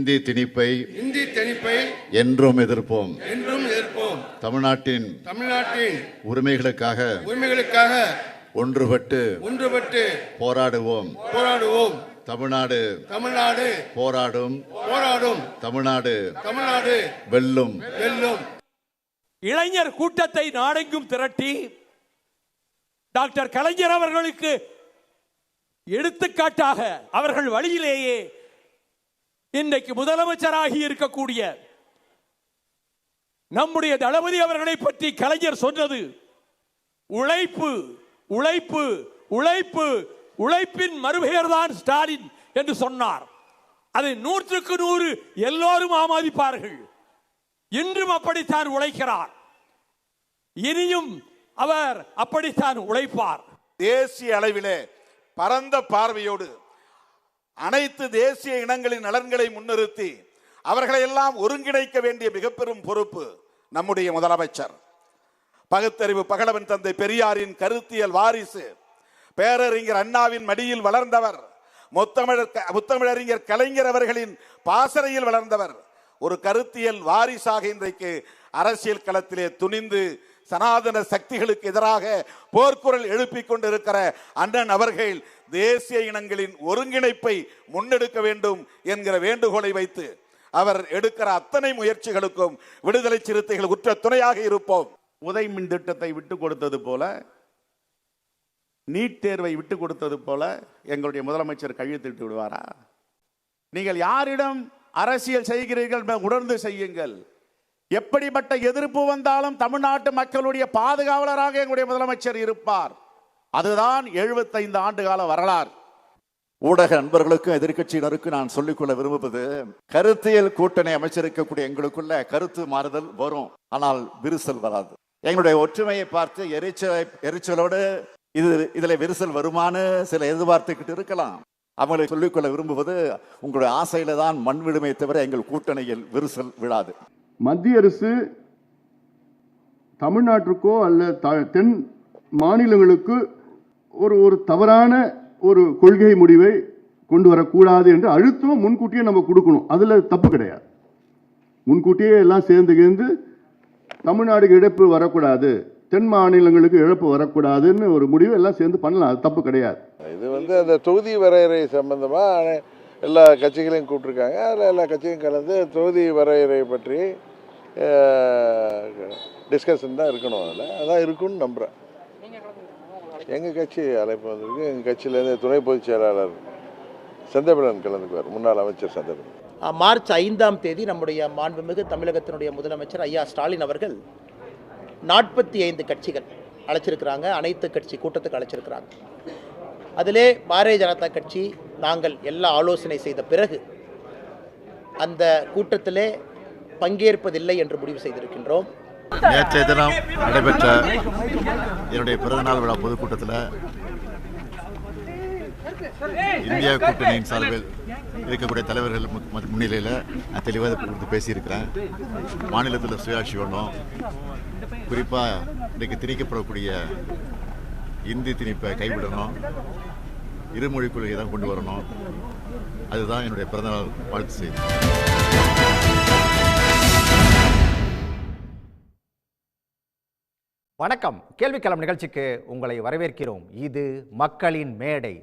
இந்தி திணிப்பை என்றும் எதிர்ப்போம். தமிழ்நாட்டின் உரிமைகளுக்காக ஒன்றுபட்டு போராடுவோம். தமிழ்நாடு போராடும். தமிழ்நாடு வெல்லும். இளைஞர் கூட்டத்தை நாடெங்கும் திரட்டி டாக்டர் கலைஞர் அவர்களுக்கு எடுத்துக்காட்டாக அவர்கள் வழியிலேயே இன்றைக்கு முதலமைச்சராகி இருக்கக்கூடிய நம்முடைய தளபதி அவர்களை பற்றி கலைஞர் சொன்னது உழைப்பு உழைப்பு உழைப்பு, உழைப்பின் மறுபெயர் தான் ஸ்டாலின் என்று சொன்னார். அதை 100க்கு 100 எல்லோரும் ஆமோதிப்பார்கள். இன்றும் அப்படித்தான் உழைக்கிறார், இனியும் அவர் அப்படித்தான் உழைப்பார். தேசிய அளவிலே பரந்த பார்வையோடு அனைத்து தேசிய இனங்களின் நலன்களை முன்னிறுத்தி அவர்களை எல்லாம் ஒருங்கிணைக்க வேண்டிய மிக பெரும் பொறுப்பு நம்முடைய முதலமைச்சர். பகுத்தறிவு பகலவன் தந்தை பெரியாரின் கருத்தியல் வாரிசு, பேரறிஞர் அண்ணாவின் மடியில் வளர்ந்தவர், முத்தமிழறிஞர் கலைஞர் அவர்களின் பாசறையில் வளர்ந்தவர். ஒரு கருத்தியல் வாரிசாக இன்றைக்கு அரசியல் களத்திலே துணிந்து சனாதன சக்திகளுக்கு எதிராக போர்க்குரல் எழுப்பிக் கொண்டிருக்கிற அண்ணன் அவர்கள் தேசிய இனங்களின் ஒருங்கிணைப்பை முன்னெடுக்க வேண்டும் என்கிற வேண்டுகோளை வைத்து அவர் எடுக்கிற அத்தனை முயற்சிகளுக்கும் விடுதலை சிறுத்தைகள் உற்ற துணையாக இருப்போம். உதய் மின் திட்டத்தை விட்டு கொடுத்தது போல, நீட் தேர்வை விட்டு கொடுத்தது போல எங்களுடைய முதலமைச்சர் கையெழுத்திட்டு விடுவாரா? நீங்கள் யாரிடம் அரசியல் செய்கிறீர்கள் உணர்ந்து செய்யுங்கள். எப்படிப்பட்ட எதிர்ப்பு வந்தாலும் தமிழ்நாட்டு மக்களுடைய பாதுகாவலராக எங்களுடைய முதலமைச்சர் இருப்பார். அதுதான் 75 ஆண்டு கால வரலாறு. ஊடக நண்பர்களுக்கும் எதிர்கட்சியினருக்கும் நான் சொல்லிக்கொள்ள விரும்புவது, கருத்தியல் கூட்டணி அமைச்சிருக்கக்கூடிய எங்களுக்குள்ள கருத்து மாறுதல் வரும், ஆனால் விரிசல் வராது. எங்களுடைய ஒற்றுமையை பார்த்து எரிச்சலோடு இதுல விரிசல் வருமானு சில எதிர்பார்த்துக்கிட்டு இருக்கலாம். அவங்களை சொல்லிக்கொள்ள விரும்புவது, உங்களுடைய ஆசையில தான் மண் விடுமே தவிர எங்கள் கூட்டணியில் விரிசல் விழாது. மத்திய அரசு தமிழ்நாட்டிற்கோ அல்ல தென் மாநிலங்களுக்கு ஒரு தவறான ஒரு கொள்கை முடிவை கொண்டு வரக்கூடாது என்று அழுத்தம் முன்கூட்டியே நம்ம கொடுக்கணும். அதுல தப்பு கிடையாது. முன்கூட்டியே எல்லாம் சேர்ந்து தமிழ்நாடுக்கு இழப்பு வரக்கூடாது, தென் மாநிலங்களுக்கு இழப்பு வரக்கூடாதுன்னு ஒரு முடிவு எல்லாம் சேர்ந்து பண்ணலாம். அது தப்பு கிடையாது. இது அந்த தொகுதி வரையறை சம்பந்தமா எல்லா கட்சிகளையும் கூப்பிட்டுருக்காங்க. அதில் எல்லா கட்சியும் கலந்து தொகுதி வரையறை பற்றி டிஸ்கஷன் தான் இருக்கணும். அதான் இருக்குன்னு நம்புகிறேன். எங்கள் கட்சி அழைப்பு வந்திருக்கு. எங்கள் கட்சியிலேருந்து துணை பொதுச் செயலாளர் செந்தமிழன் கலந்துக்குவார், முன்னாள் அமைச்சர் செந்தமிழன். மார்ச் 5ஆம் தேதி நம்முடைய மாண்புமிகு தமிழகத்தினுடைய முதலமைச்சர் ஐயா ஸ்டாலின் அவர்கள் 45 கட்சிகள் அழைச்சிருக்கிறாங்க, அனைத்து கட்சி கூட்டத்துக்கு அழைச்சிருக்கிறாங்க. அதிலே பாரதிய ஜனதா கட்சி நாங்கள் எல்லா ஆலோசனை செய்த பிறகு அந்த கூட்டத்திலே பங்கேற்பதில்லை என்று முடிவு செய்திருக்கின்றோம். நேற்றைய தினம் நடைபெற்ற என்னுடைய பிறந்தநாள் விழா பொதுக்கூட்டத்தில் இந்தியா கூட்டணியின் சார்பில் இருக்கக்கூடிய தலைவர்கள் முன்னிலையில் நான் தெளிவாக கொடுத்து பேசியிருக்கிறேன். மாநிலத்தில் சுயாட்சி வேணும், குறிப்பாக இன்றைக்கு திணிக்கப்படக்கூடிய இந்தி திணிப்பை கைவிடணும், இருமொழி கொள்கையை தான் கொண்டு வரணும். அதுதான் என்னுடைய பிறந்தநாள் வாழ்த்து செய்தி. வணக்கம். கேள்விக்களம் நிகழ்ச்சிக்கு உங்களை வரவேற்கிறோம். இது மக்களின் மேடை.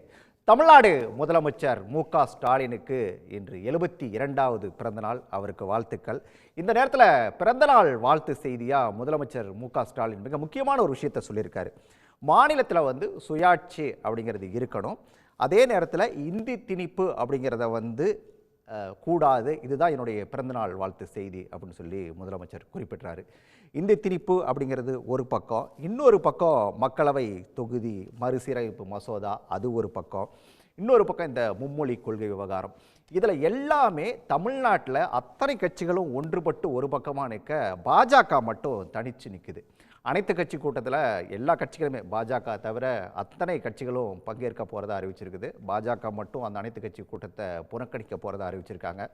தமிழ்நாடு முதலமைச்சர் மு.க. ஸ்டாலினுக்கு இன்று 72வது பிறந்தநாள். அவருக்கு வாழ்த்துக்கள். இந்த நேரத்தில் பிறந்தநாள் வாழ்த்து செய்தியாக முதலமைச்சர் மு.க. ஸ்டாலின் மிக முக்கியமான ஒரு விஷயத்தை சொல்லியிருக்காரு. மாநிலத்தில் சுயாட்சி அப்படிங்கிறது இருக்கணும், அதே நேரத்தில் இந்தி திணிப்பு அப்படிங்கிறத கூடாது. இதுதான் என்னுடைய பிறந்தநாள் வாழ்த்து செய்தி அப்படின்னு சொல்லி முதலமைச்சர் குறிப்பிட்டாரு. இந்தி திணிப்பு அப்படிங்கிறது ஒரு பக்கம், இன்னொரு பக்கம் மக்களவை தொகுதி மறுசீரமைப்பு மசோதா, அது ஒரு பக்கம், இன்னொரு பக்கம் இந்த மும்மொழி கொள்கை விவகாரம். இதில் எல்லாமே தமிழ்நாட்டில் அத்தனை கட்சிகளும் ஒன்றுபட்டு ஒரு பக்கமாக நிற்க, பாஜக மட்டும் தனித்து நிற்குது. அனைத்து கட்சி கூட்டத்தில் எல்லா கட்சிகளுமே, பாஜக தவிர அத்தனை கட்சிகளும் பங்கேற்க போகிறதா அறிவிச்சிருக்குது. பாஜக மட்டும் அந்த அனைத்து கட்சி கூட்டத்தை புறக்கணிக்க போகிறதா அறிவிச்சிருக்காங்க.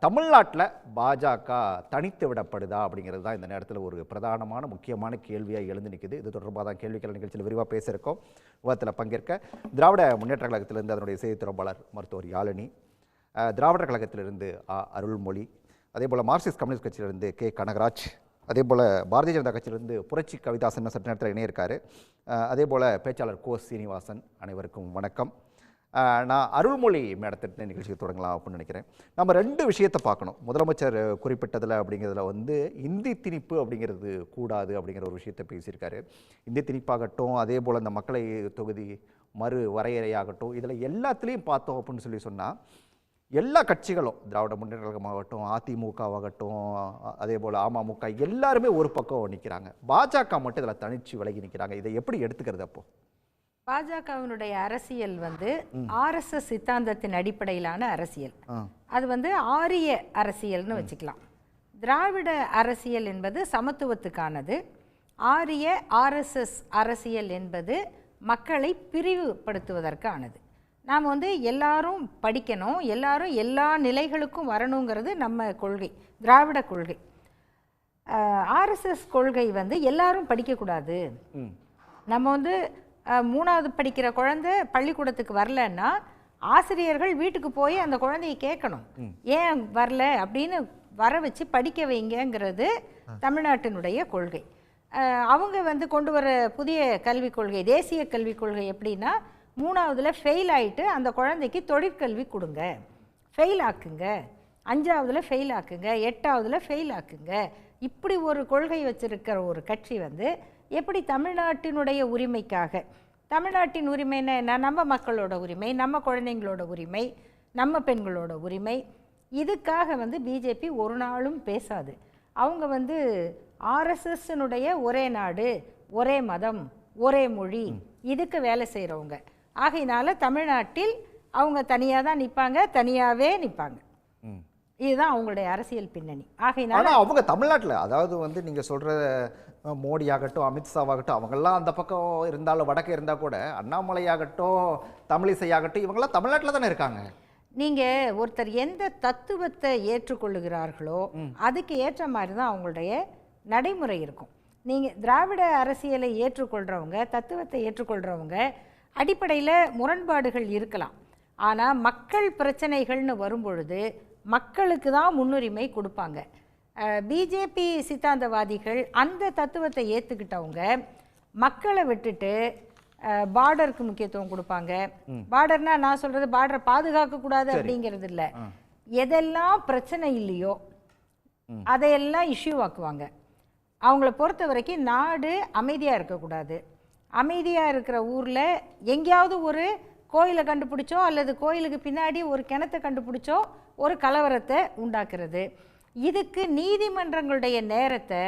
தமிழ்நாட்டில் பாஜக தனித்து விடப்படுதா அப்படிங்கிறது தான் இந்த நேரத்தில் ஒரு பிரதானமான முக்கியமான கேள்வியாக எழுந்து நிற்குது. இது தொடர்பாக தான் கேள்விகள் நிகழ்ச்சியில் விரிவாக பேசியிருக்கோம். விவாதத்தில் பங்கேற்க திராவிட முன்னேற்ற கழகத்திலிருந்து அதனுடைய செய்தி தொடர்பாளர் மருத்துவர் யாழினி, திராவிடர் கழகத்திலிருந்து அருள்மொழி, அதே போல் மார்க்சிஸ்ட் கம்யூனிஸ்ட் கட்சியிலிருந்து கே கனகராஜ், அதே போல் பாரதிய ஜனதா கட்சியிலிருந்து புரட்சி கவிதாசன் சட்ட நேரத்தில் இணையிருக்காரு, அதே போல் பேச்சாளர் கோ சீனிவாசன். அனைவருக்கும் வணக்கம். நான் அருள்மொழி மேடத்திட்ட நிகழ்ச்சியை தொடங்கலாம் அப்படின்னு நினைக்கிறேன். நம்ம 2 விஷயத்தை பார்க்கணும். முதலமைச்சர் குறிப்பிட்டதில் அப்படிங்கிறதுல வந்து இந்தி திணிப்பு அப்படிங்கிறது கூடாது அப்படிங்கிற ஒரு விஷயத்தை பேசியிருக்காரு. இந்தி திணிப்பாகட்டும், அதே போல் இந்த மக்களை தொகுதி மறு வரையறையாகட்டும், இதில் எல்லாத்துலேயும் பார்த்தோம் அப்படின்னு சொன்னால் எல்லா கட்சிகளும், திராவிட முன்னேற்ற கழகமாகட்டும், அதிமுகவாகட்டும், அதே போல் அமமுக, எல்லாருமே ஒரு பக்கம் நிற்கிறாங்க. பாஜக மட்டும் இதில் தனிச்சு விலகி நிற்கிறாங்க. இதை எப்படி எடுத்துக்கிறது? அப்போ பாஜகவினுடைய அரசியல் வந்து ஆர்எஸ்எஸ் சித்தாந்தத்தின் அடிப்படையிலான அரசியல். அது வந்து ஆரிய அரசியல்னு வச்சுக்கலாம். திராவிட அரசியல் என்பது சமத்துவத்துக்கானது. ஆரிய ஆர்எஸ்எஸ் அரசியல் என்பது மக்களை பிரிவுபடுத்துவதற்கானது. நாம் வந்து எல்லாரும் படிக்கணும், எல்லாரும் எல்லா நிலைகளுக்கும் வரணுங்கிறது நம்ம கொள்கை, திராவிட கொள்கை. ஆர்எஸ்எஸ் கொள்கை வந்து எல்லாரும் படிக்கக்கூடாது. நம்ம வந்து 3வது படிக்கிற குழந்தை பள்ளிக்கூடத்துக்கு வரலன்னா ஆசிரியர்கள் வீட்டுக்கு போய் அந்த குழந்தையை கேட்கணும், ஏன் வரல அப்படின்னு வர வச்சு படிக்க வைங்கிறது தமிழ்நாட்டினுடைய கொள்கை. அவங்க வந்து கொண்டு வர புதிய கல்விக் கொள்கை, தேசிய கல்விக் கொள்கை எப்படின்னா 3வதுல ஃபெயில் ஆகிட்டு அந்த குழந்தைக்கு தொழிற்கல்வி கொடுங்க, ஃபெயில் ஆக்குங்க, 5வதுல ஃபெயில் ஆக்குங்க, 8வதுல ஃபெயில் ஆக்குங்க. இப்படி ஒரு கொள்கை வச்சிருக்கிற ஒரு கட்சி வந்து எப்படி தமிழ்நாட்டினுடைய உரிமைக்காக, தமிழ்நாட்டின் உரிமைன்னா என்ன, நம்ம மக்களோட உரிமை, நம்ம குழந்தைங்களோட உரிமை, நம்ம பெண்களோட உரிமை, இதுக்காக வந்து பிஜேபி ஒரு நாளும் பேசாது. அவங்க வந்து ஆர்எஸ்எஸ்னுடைய ஒரே நாடு, ஒரே மதம், ஒரே மொழி, இதுக்கு வேலை செய்கிறவங்க. ஆகையினால தமிழ்நாட்டில் அவங்க தனியாக தான் நிற்பாங்க, தனியாகவே நிற்பாங்க. இதுதான் அவங்களுடைய அரசியல் பின்னணி. ஆகையினால அவங்க தமிழ்நாட்டில், அதாவது வந்து நீங்கள் சொல்கிற மோடி ஆகட்டும், அமித்ஷாவாகட்டும், அவங்கெல்லாம் அந்த பக்கம் இருந்தாலும் வடக்கு இருந்தால் கூட அண்ணாமலையாகட்டும், தமிழிசை ஆகட்டும், இவங்கெல்லாம் தமிழ்நாட்டில் தானே இருக்காங்க. நீங்கள் ஒருத்தர் எந்த தத்துவத்தை ஏற்றுக்கொள்ளுகிறார்களோ அதுக்கு ஏற்ற மாதிரி தான் அவங்களுடைய நடைமுறை இருக்கும். நீங்கள் திராவிட அரசியலை ஏற்றுக்கொள்கிறவங்க, தத்துவத்தை ஏற்றுக்கொள்கிறவங்க அடிப்படையில் முரண்பாடுகள் இருக்கலாம். ஆனால் மக்கள் பிரச்சனைகள்னு வரும்பொழுது மக்களுக்கு தான் முன்னுரிமை கொடுப்பாங்க. பிஜேபி சித்தாந்தவாதிகள் அந்த தத்துவத்தை ஏற்றுக்கிட்டவங்க மக்களை விட்டுட்டு பார்டருக்கு முக்கியத்துவம் கொடுப்பாங்க. பார்டர்னா நான் சொல்கிறது பார்டரை பாதுகாக்கக்கூடாது அப்படிங்கிறது இல்லை, எதெல்லாம் பிரச்சனை இல்லையோ அதையெல்லாம் இஷ்யூ ஆக்குவாங்க. அவங்கள பொறுத்த வரைக்கும் நாடு அமைதியாக இருக்கக்கூடாது. அமைதியாக இருக்கிற ஊரில் எங்கேயாவது ஒரு கோயிலை கண்டுபிடிச்சோ அல்லது கோயிலுக்கு பின்னாடி ஒரு கிணத்தை கண்டுபிடிச்சோ ஒரு கலவரத்தை உண்டாக்குறது. இதுக்கு நீதிமன்றங்களுடைய நேரத்தை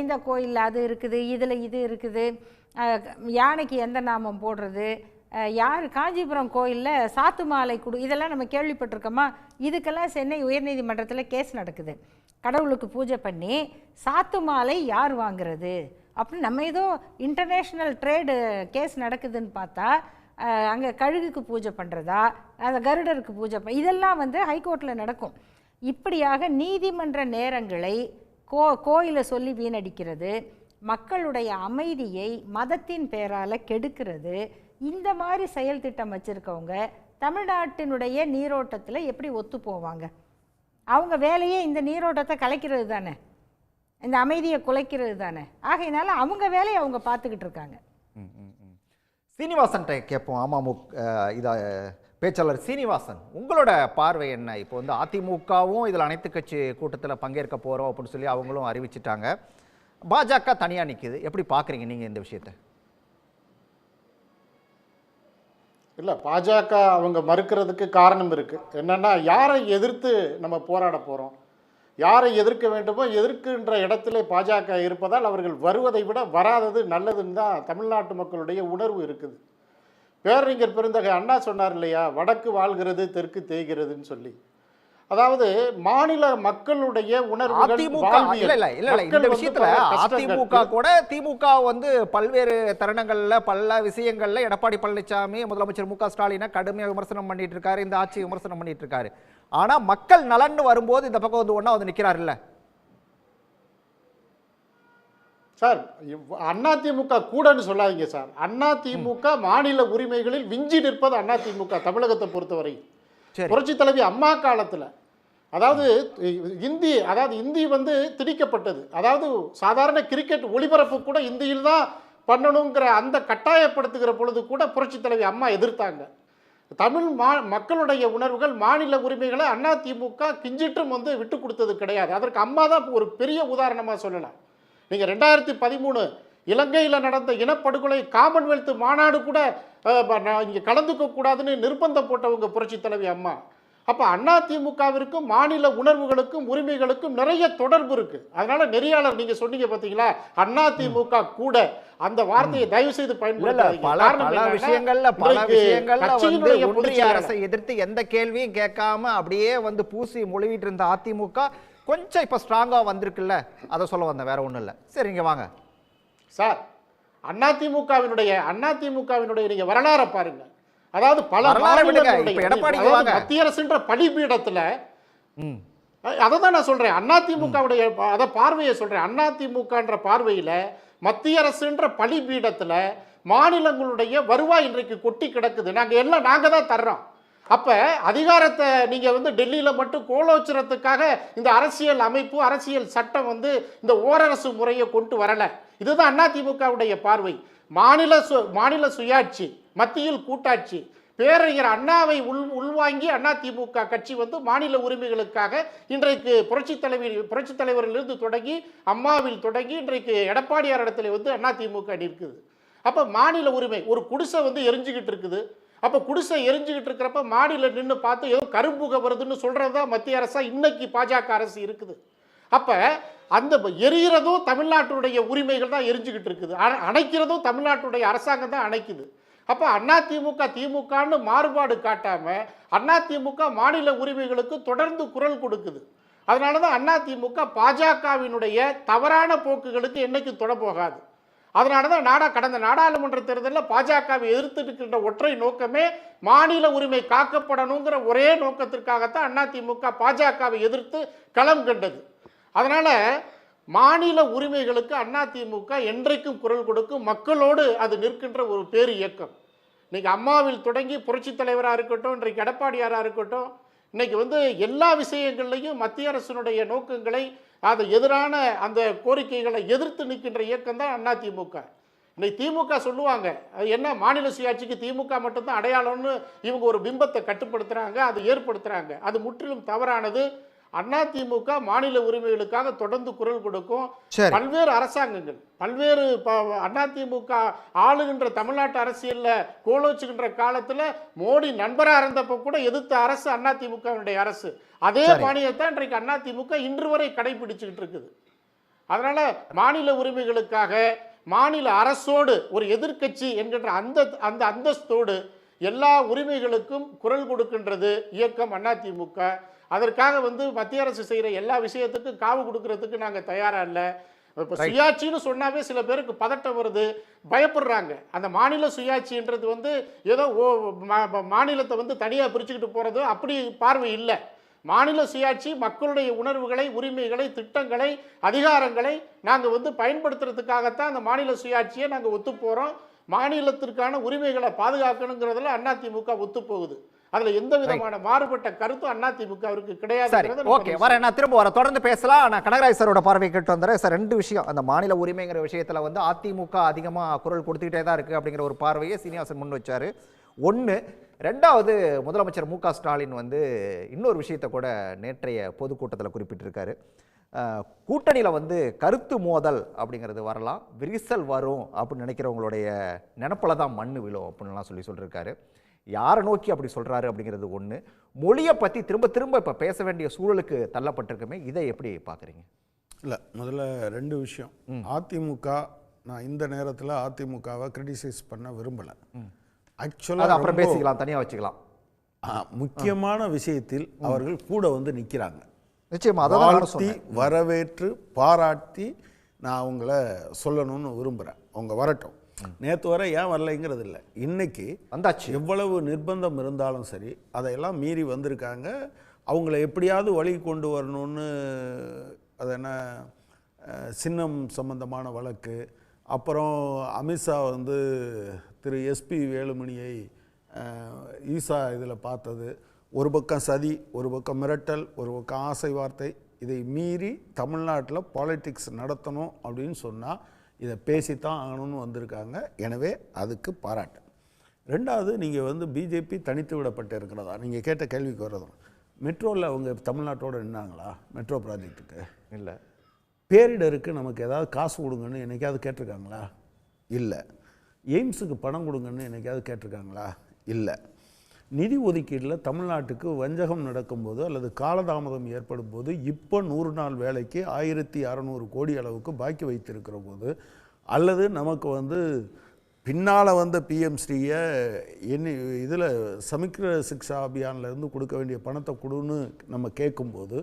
இந்த கோயிலில் அது இருக்குது, இதில் இது இருக்குது, யானைக்கு எந்த நாமம் போடுறது, யார் காஞ்சிபுரம் கோயிலில் சாத்து மாலை இதெல்லாம் நம்ம கேள்விப்பட்டிருக்கோமா? இதுக்கெல்லாம் சென்னை உயர்நீதிமன்றத்தில் கேஸ் நடக்குது. கடவுளுக்கு பூஜை பண்ணி சாத்து மாலை யார் வாங்குறது அப்படின்னு நம்ம ஏதோ இன்டர்நேஷ்னல் ட்ரேடு கேஸ் நடக்குதுன்னு பார்த்தா அங்கே கழுகுக்கு பூஜை பண்ணுறதா, அந்த கருடருக்கு பூஜை இதெல்லாம் வந்து ஹைகோர்ட்டில் நடக்கும். இப்படியாக நீதிமன்ற நேரங்களை கோயிலை சொல்லி வீணடிக்கிறது, மக்களுடைய அமைதியை மதத்தின் பேரால் கெடுக்கிறது, இந்த மாதிரி செயல் திட்டம் வச்சுருக்கவங்க தமிழ்நாட்டினுடைய நீரோட்டத்தில் எப்படி ஒத்து போவாங்க? அவங்க வேலையே இந்த நீரோட்டத்தை கலைக்கிறது தானே, இந்த அமைதியை குலைக்கிறது தானே. ஆகையினால அவங்க வேலையை அவங்க பார்த்துக்கிட்டு இருக்காங்க. சீனிவாசன்கிட்ட கேட்போம். அமமுக பேச்சாளர் சீனிவாசன், உங்களோட பார்வை என்ன? இப்போ வந்து அதிமுகவும் இதில் அனைத்து கட்சி கூட்டத்தில் பங்கேற்க போகிறோம் அப்படின்னு சொல்லி அவங்களும் அறிவிச்சிட்டாங்க, பாஜக தனியாக நிற்குது. எப்படி பார்க்குறீங்க நீங்கள் இந்த விஷயத்தை? இல்லை, பாஜக அவங்க மறுக்கிறதுக்கு காரணம் இருக்குது. என்னென்னா, யாரை எதிர்த்து நம்ம போராட போகிறோம், யாரை எதிர்க்க வேண்டுமோ எதிர்க்கின்ற இடத்திலே பாஜக இருப்பதால் அவர்கள் வருவதை விட வராதது நல்லதுன்னு தான் தமிழ்நாட்டு மக்களுடைய உணர்வு இருக்குது. பேரறிஞர் பெருந்தகை அண்ணா சொன்னார் இல்லையா, வடக்கு வாழ்கிறது தெற்கு தேய்கிறதுன்னு சொல்லி. அதாவது மாநில மக்களுடைய உணர்வுகள், இந்த விஷயத்துல அதிமுக கூட திமுக வந்து பல்வேறு தருணங்கள்ல பல விஷயங்கள்ல எடப்பாடி பழனிசாமி முதலமைச்சர் மு க ஸ்டாலினை கடுமையாக விமர்சனம் பண்ணிட்டு இருக்காரு, இந்த ஆட்சி விமர்சனம் பண்ணிட்டு இருக்காரு. ஆனா மக்கள் நலன் வரும்போது இந்த பக்கம் வந்து ஒன்னா வந்து நிக்கிறாரு இல்ல சார். அதிமுக கூடன்னு சொல்லாதீங்க சார். அதிமுக மாநில உரிமைகளில் விஞ்சி நிற்பது அதிமுக தமிழகத்தை பொறுத்தவரை. புரட்சி தலைவி அம்மா காலத்தில் அதாவது இந்தி வந்து திணிக்கப்பட்டது. அதாவது சாதாரண கிரிக்கெட் ஒளிபரப்பு கூட இந்தியில் தான் பண்ணணுங்கிற அந்த கட்டாயப்படுத்துகிற பொழுது கூட புரட்சி தலைவி அம்மா எதிர்த்தாங்க. தமிழ் மக்களுடைய உணர்வுகள், மாநில உரிமைகளை அதிமுக கிஞ்சிட்டும் வந்து விட்டு கொடுத்தது கிடையாது. அதற்கு அம்மா தான் ஒரு பெரிய உதாரணமாக சொல்லலாம். நீங்கள் 2013 இலங்கையில் நடந்த இனப்படுகொலை காமன்வெல்த் மாநாடு கூட இங்கே கலந்துக்க கூடாதுன்னு நிர்பந்தம் போட்டவங்க புரட்சி தலைவி அம்மா. அப்போ அதிமுகவிற்கும் மாநில உணர்வுகளுக்கும் உரிமைகளுக்கும் நிறைய தொடர்பு இருக்கு. அதனால நெறியாளர் நீங்க சொன்னீங்க பாத்தீங்களா, அதிமுக கூட அந்த வார்த்தையை தயவு செய்து பயன்படுத்தாதீங்க. பல விஷயங்கள்ல வந்து ஒன்றிய அரசை எதிர்த்து எந்த கேள்வியும் கேட்காம அப்படியே வந்து பூசி மொழிவிட்டு இருந்த அதிமுக கொஞ்சம் இப்ப ஸ்ட்ராங்கா வந்திருக்குல்ல, அதை சொல்ல வந்தேன், வேற ஒண்ணும் இல்ல. சரி, இங்க வாங்க சார். அதிமுகவினுடைய நீங்க வரலாறை பாருங்க. அதாவது பல மத்திய அரசுன்ற பலிபீடத்துல அதான் நான் சொல்றேன், அதிமுகவுடைய அத பார்வையை சொல்றேன். அதிமுகன்ற பார்வையில மத்திய அரசுன்ற பலிபீடத்துல மாநிலங்களுடைய வருவாய் இன்றைக்கு கொட்டி கிடக்குது. நாங்க தான் தர்றோம். அப்ப அதிகாரத்தை நீங்க வந்து டெல்லியில மட்டும் கோலோச்சுறதுக்காக இந்த அரசியல் அமைப்பு, அரசியல் சட்டம் வந்து இந்த ஓரரசு முறையை கொண்டு வரல. இதுதான் அதிமுகவுடைய பார்வை. மாநில சுயாட்சி, மத்தியில் கூட்டாட்சி, பேரறிஞர் அண்ணாவை உள்வாங்கி அதிமுக கட்சி வந்து மாநில உரிமைகளுக்காக இன்றைக்கு புரட்சி தலைவரிலிருந்து தொடங்கி அம்மாவில் தொடங்கி இன்றைக்கு எடப்பாடியார் இடத்துல வந்து அதிமுக நிற்குது. அப்ப மாநில உரிமை ஒரு குடிசை வந்து எரிஞ்சுக்கிட்டு இருக்குது. அப்ப குடிசை எரிஞ்சுக்கிட்டு இருக்கிறப்ப மாநில நின்று பார்த்து ஏதோ கரும்புக வருதுன்னு சொல்றதுதான் மத்திய அரசா இன்னைக்கு பாஜக அரசு இருக்குது. அப்ப அந்த எரிகிறதும் தமிழ்நாட்டுடைய உரிமைகள் தான் எரிஞ்சுக்கிட்டு இருக்குது, அணைக்கிறதும் தமிழ்நாட்டுடைய அரசாங்கம் தான் அணைக்குது. அப்ப அதிமுக திமுகன்னு மாறுபாடு காட்டாம அதிமுக மாநில உரிமைகளுக்கு தொடர்ந்து குரல் கொடுக்குது. அதனாலதான் அதிமுக பாஜகவினுடைய தவறான போக்குகளுக்கு என்னைக்கு தொட போகாது. அதனாலதான் கடந்த நாடாளுமன்ற தேர்தலில் பாஜகவை எதிர்த்துக்கின்ற ஒற்றை நோக்கமே மாநில உரிமை காக்கப்படணுங்கிற ஒரே நோக்கத்திற்காகத்தான் அதிமுக பாஜகவை எதிர்த்து களம் கண்டது. அதனால மாநில உரிமைகளுக்கு அதிமுக என்றைக்கும் குரல் கொடுக்கும், மக்களோடு அது நிற்கின்ற ஒரு பேரு இயக்கம். இன்னைக்கு அம்மாவில் தொடங்கி புரட்சி தலைவராக இருக்கட்டும், இன்றைக்கு எடப்பாடியாராக இருக்கட்டும், இன்னைக்கு வந்து எல்லா விஷயங்கள்லையும் மத்திய அரசினுடைய நோக்கங்களை, அது எதிரான அந்த கோரிக்கைகளை எதிர்த்து நிற்கின்ற இயக்கம் தான் அதிமுக. இன்னைக்கு திமுக சொல்லுவாங்க, அது என்ன மாநில சுயாட்சிக்கு திமுக மட்டும்தான் அடையாளம்னு இவங்க ஒரு பிம்பத்தை கட்டுப்படுத்துறாங்க, அது ஏற்படுத்துறாங்க. அது முற்றிலும் தவறானது. அதிமுக மாநில உரிமைகளுக்காக தொடர்ந்து குரல் கொடுக்கும். பல்வேறு அரசாங்கங்கள், பல்வேறு அதிமுக ஆளுகின்ற தமிழ்நாட்டு அரசியல்ல கோலோச்சுகின்ற காலத்துல மோடி நண்பரா இருந்தப்ப கூட எதிர்த்த அரசு அதிமுகவினுடைய அரசு. அதே பாணியத்தான் இன்றைக்கு அதிமுக இன்று வரை கடைபிடிச்சுக்கிட்டு இருக்குது. அதனால மாநில உரிமைகளுக்காக மாநில அரசோடு ஒரு எதிர்க்கட்சி என்கின்ற அந்த அந்தஸ்தோடு எல்லா உரிமைகளுக்கும் குரல் கொடுக்கின்றது இயக்கம் அதிமுக. அதற்காக வந்து மத்திய அரசு செய்யற எல்லா விஷயத்துக்கும் காவு கொடுக்கறதுக்கு நாங்க தயாரா இல்லை. இப்போ சுயாட்சின்னு சொன்னாவே சில பேருக்கு பதட்டம் வருது, பயப்படுறாங்க. அந்த மாநில சுயாட்சின்றது வந்து ஏதோ மாநிலத்தை வந்து தனியா பிரிச்சுக்கிட்டு போறது அப்படி பார்வை இல்லை. மாநில சுயாட்சி மக்களுடைய உணர்வுகளை, உரிமைகளை, திட்டங்களை, அதிகாரங்களை நாங்கள் வந்து பயன்படுத்துறதுக்காகத்தான் அந்த மாநில சுயாட்சியை நாங்கள் ஒத்து போறோம். மாநிலத்திற்கான உரிமைகளை பாதுகாக்கணுங்கிறதுல அதிமுக ஒத்து போகுது. அதுல எந்த விதமான மாறுபட்ட கருத்தும் அதிமுகவிற்கு கிடையாது. ஓகே, வரேன், நான் திரும்ப தொடர்ந்து பேசலாம். நான் கனகராஜ் சாரோட பார்வை கேட்டு வந்துறேன். சார், ரெண்டு விஷயம். அந்த மாநில உரிமைங்கிற விஷயத்துல வந்து அதிமுக அதிகமா குரல் கொடுத்துக்கிட்டே தான் இருக்கு அப்படிங்கிற ஒரு பார்வையை சீனிவாசன் முன் வச்சாரு. ஒன்று. ரெண்டாவது, முதலமைச்சர் மு க ஸ்டாலின் வந்து இன்னொரு விஷயத்தை கூட நேற்றைய பொதுக்கூட்டத்தில் குறிப்பிட்டிருக்காரு. கூட்டணியில் வந்து கருத்து மோதல் அப்படிங்கிறது வரலாம், விரிசல் வரும் அப்படின்னு நினைக்கிறவங்களுடைய நினப்பில் தான் மண்ணு விழும் அப்படின்லாம் சொல்லியிருக்காரு. யாரை நோக்கி அப்படி சொல்கிறாரு அப்படிங்கிறது ஒன்று. மொழியை பற்றி திரும்ப திரும்ப இப்போ பேச வேண்டிய சூழலுக்கு தள்ளப்பட்டிருக்குமே, இதை எப்படி பார்க்குறீங்க? இல்லை, முதல்ல ரெண்டு விஷயம். அதிமுக, நான் இந்த நேரத்தில் அதிமுகவை கிரிட்டிசைஸ் பண்ண விரும்பலை. ஆக்சுவலாக அப்புறம் பேசிக்கலாம், தனியாக வச்சுக்கலாம். முக்கியமான விஷயத்தில் அவர்கள் கூட வந்து நிற்கிறாங்க. நிச்சயமா வாழ்த்தி, வரவேற்று, பாராட்டி நான் அவங்கள சொல்லணும்னு விரும்புகிறேன். அவங்க வரட்டும். நேற்று வரை ஏன் வரலைங்கிறது இல்லை, இன்னைக்கு வந்தாச்சு. எவ்வளவு நிர்பந்தம் இருந்தாலும் சரி அதையெல்லாம் மீறி வந்திருக்காங்க. அவங்கள எப்படியாவது வழி கொண்டு வரணும்னு, அது என்ன சின்னம் சம்பந்தமான வழக்கு, அப்புறம் அமித்ஷா வந்து திரு எஸ்பி வேலுமணியை ஈசா இதில் பார்த்தது ஒரு பக்கம் சதி, ஒரு பக்கம் மிரட்டல், ஒரு பக்கம் ஆசை வார்த்தை, இதை மீறி தமிழ்நாட்டில் பாலிடிக்ஸ் நடத்தணும் அப்படின்னு சொன்னால் இதை பேசித்தான் ஆகணும்னு வந்திருக்காங்க. எனவே அதுக்கு பாராட்டு. ரெண்டாவது, நீங்கள் வந்து பிஜேபி தனித்து விடப்பட்டு இருக்கிறதா நீங்கள் கேட்ட கேள்விக்கு வர்றதும், மெட்ரோவில் அவங்க தமிழ்நாட்டோடு நின்னாங்களா? மெட்ரோ ப்ராஜெக்ட்டுக்கு இல்லை. பேரிடருக்கு நமக்கு ஏதாவது காசு கொடுங்கன்னு என்னைக்காவது கேட்டிருக்காங்களா? இல்லை. எய்ம்ஸுக்கு பணம் கொடுங்கன்னு என்னைக்காவது கேட்டிருக்காங்களா? இல்லை. நிதி ஒதுக்கீட்டில் தமிழ்நாட்டுக்கு வஞ்சகம் நடக்கும்போது அல்லது காலதாமதம் ஏற்படும் போது இப்போ 100 நாள் வேலைக்கு 1600 கோடி அளவுக்கு பாக்கி வைத்திருக்கிற போது, அல்லது நமக்கு வந்து பின்னால் வந்த பிஎம்ஸ்ரீயை இதில் சமிக்ர சிக்ஷா அபியான்லேருந்து கொடுக்க வேண்டிய பணத்தை கொடுன்னு நம்ம கேட்கும்போது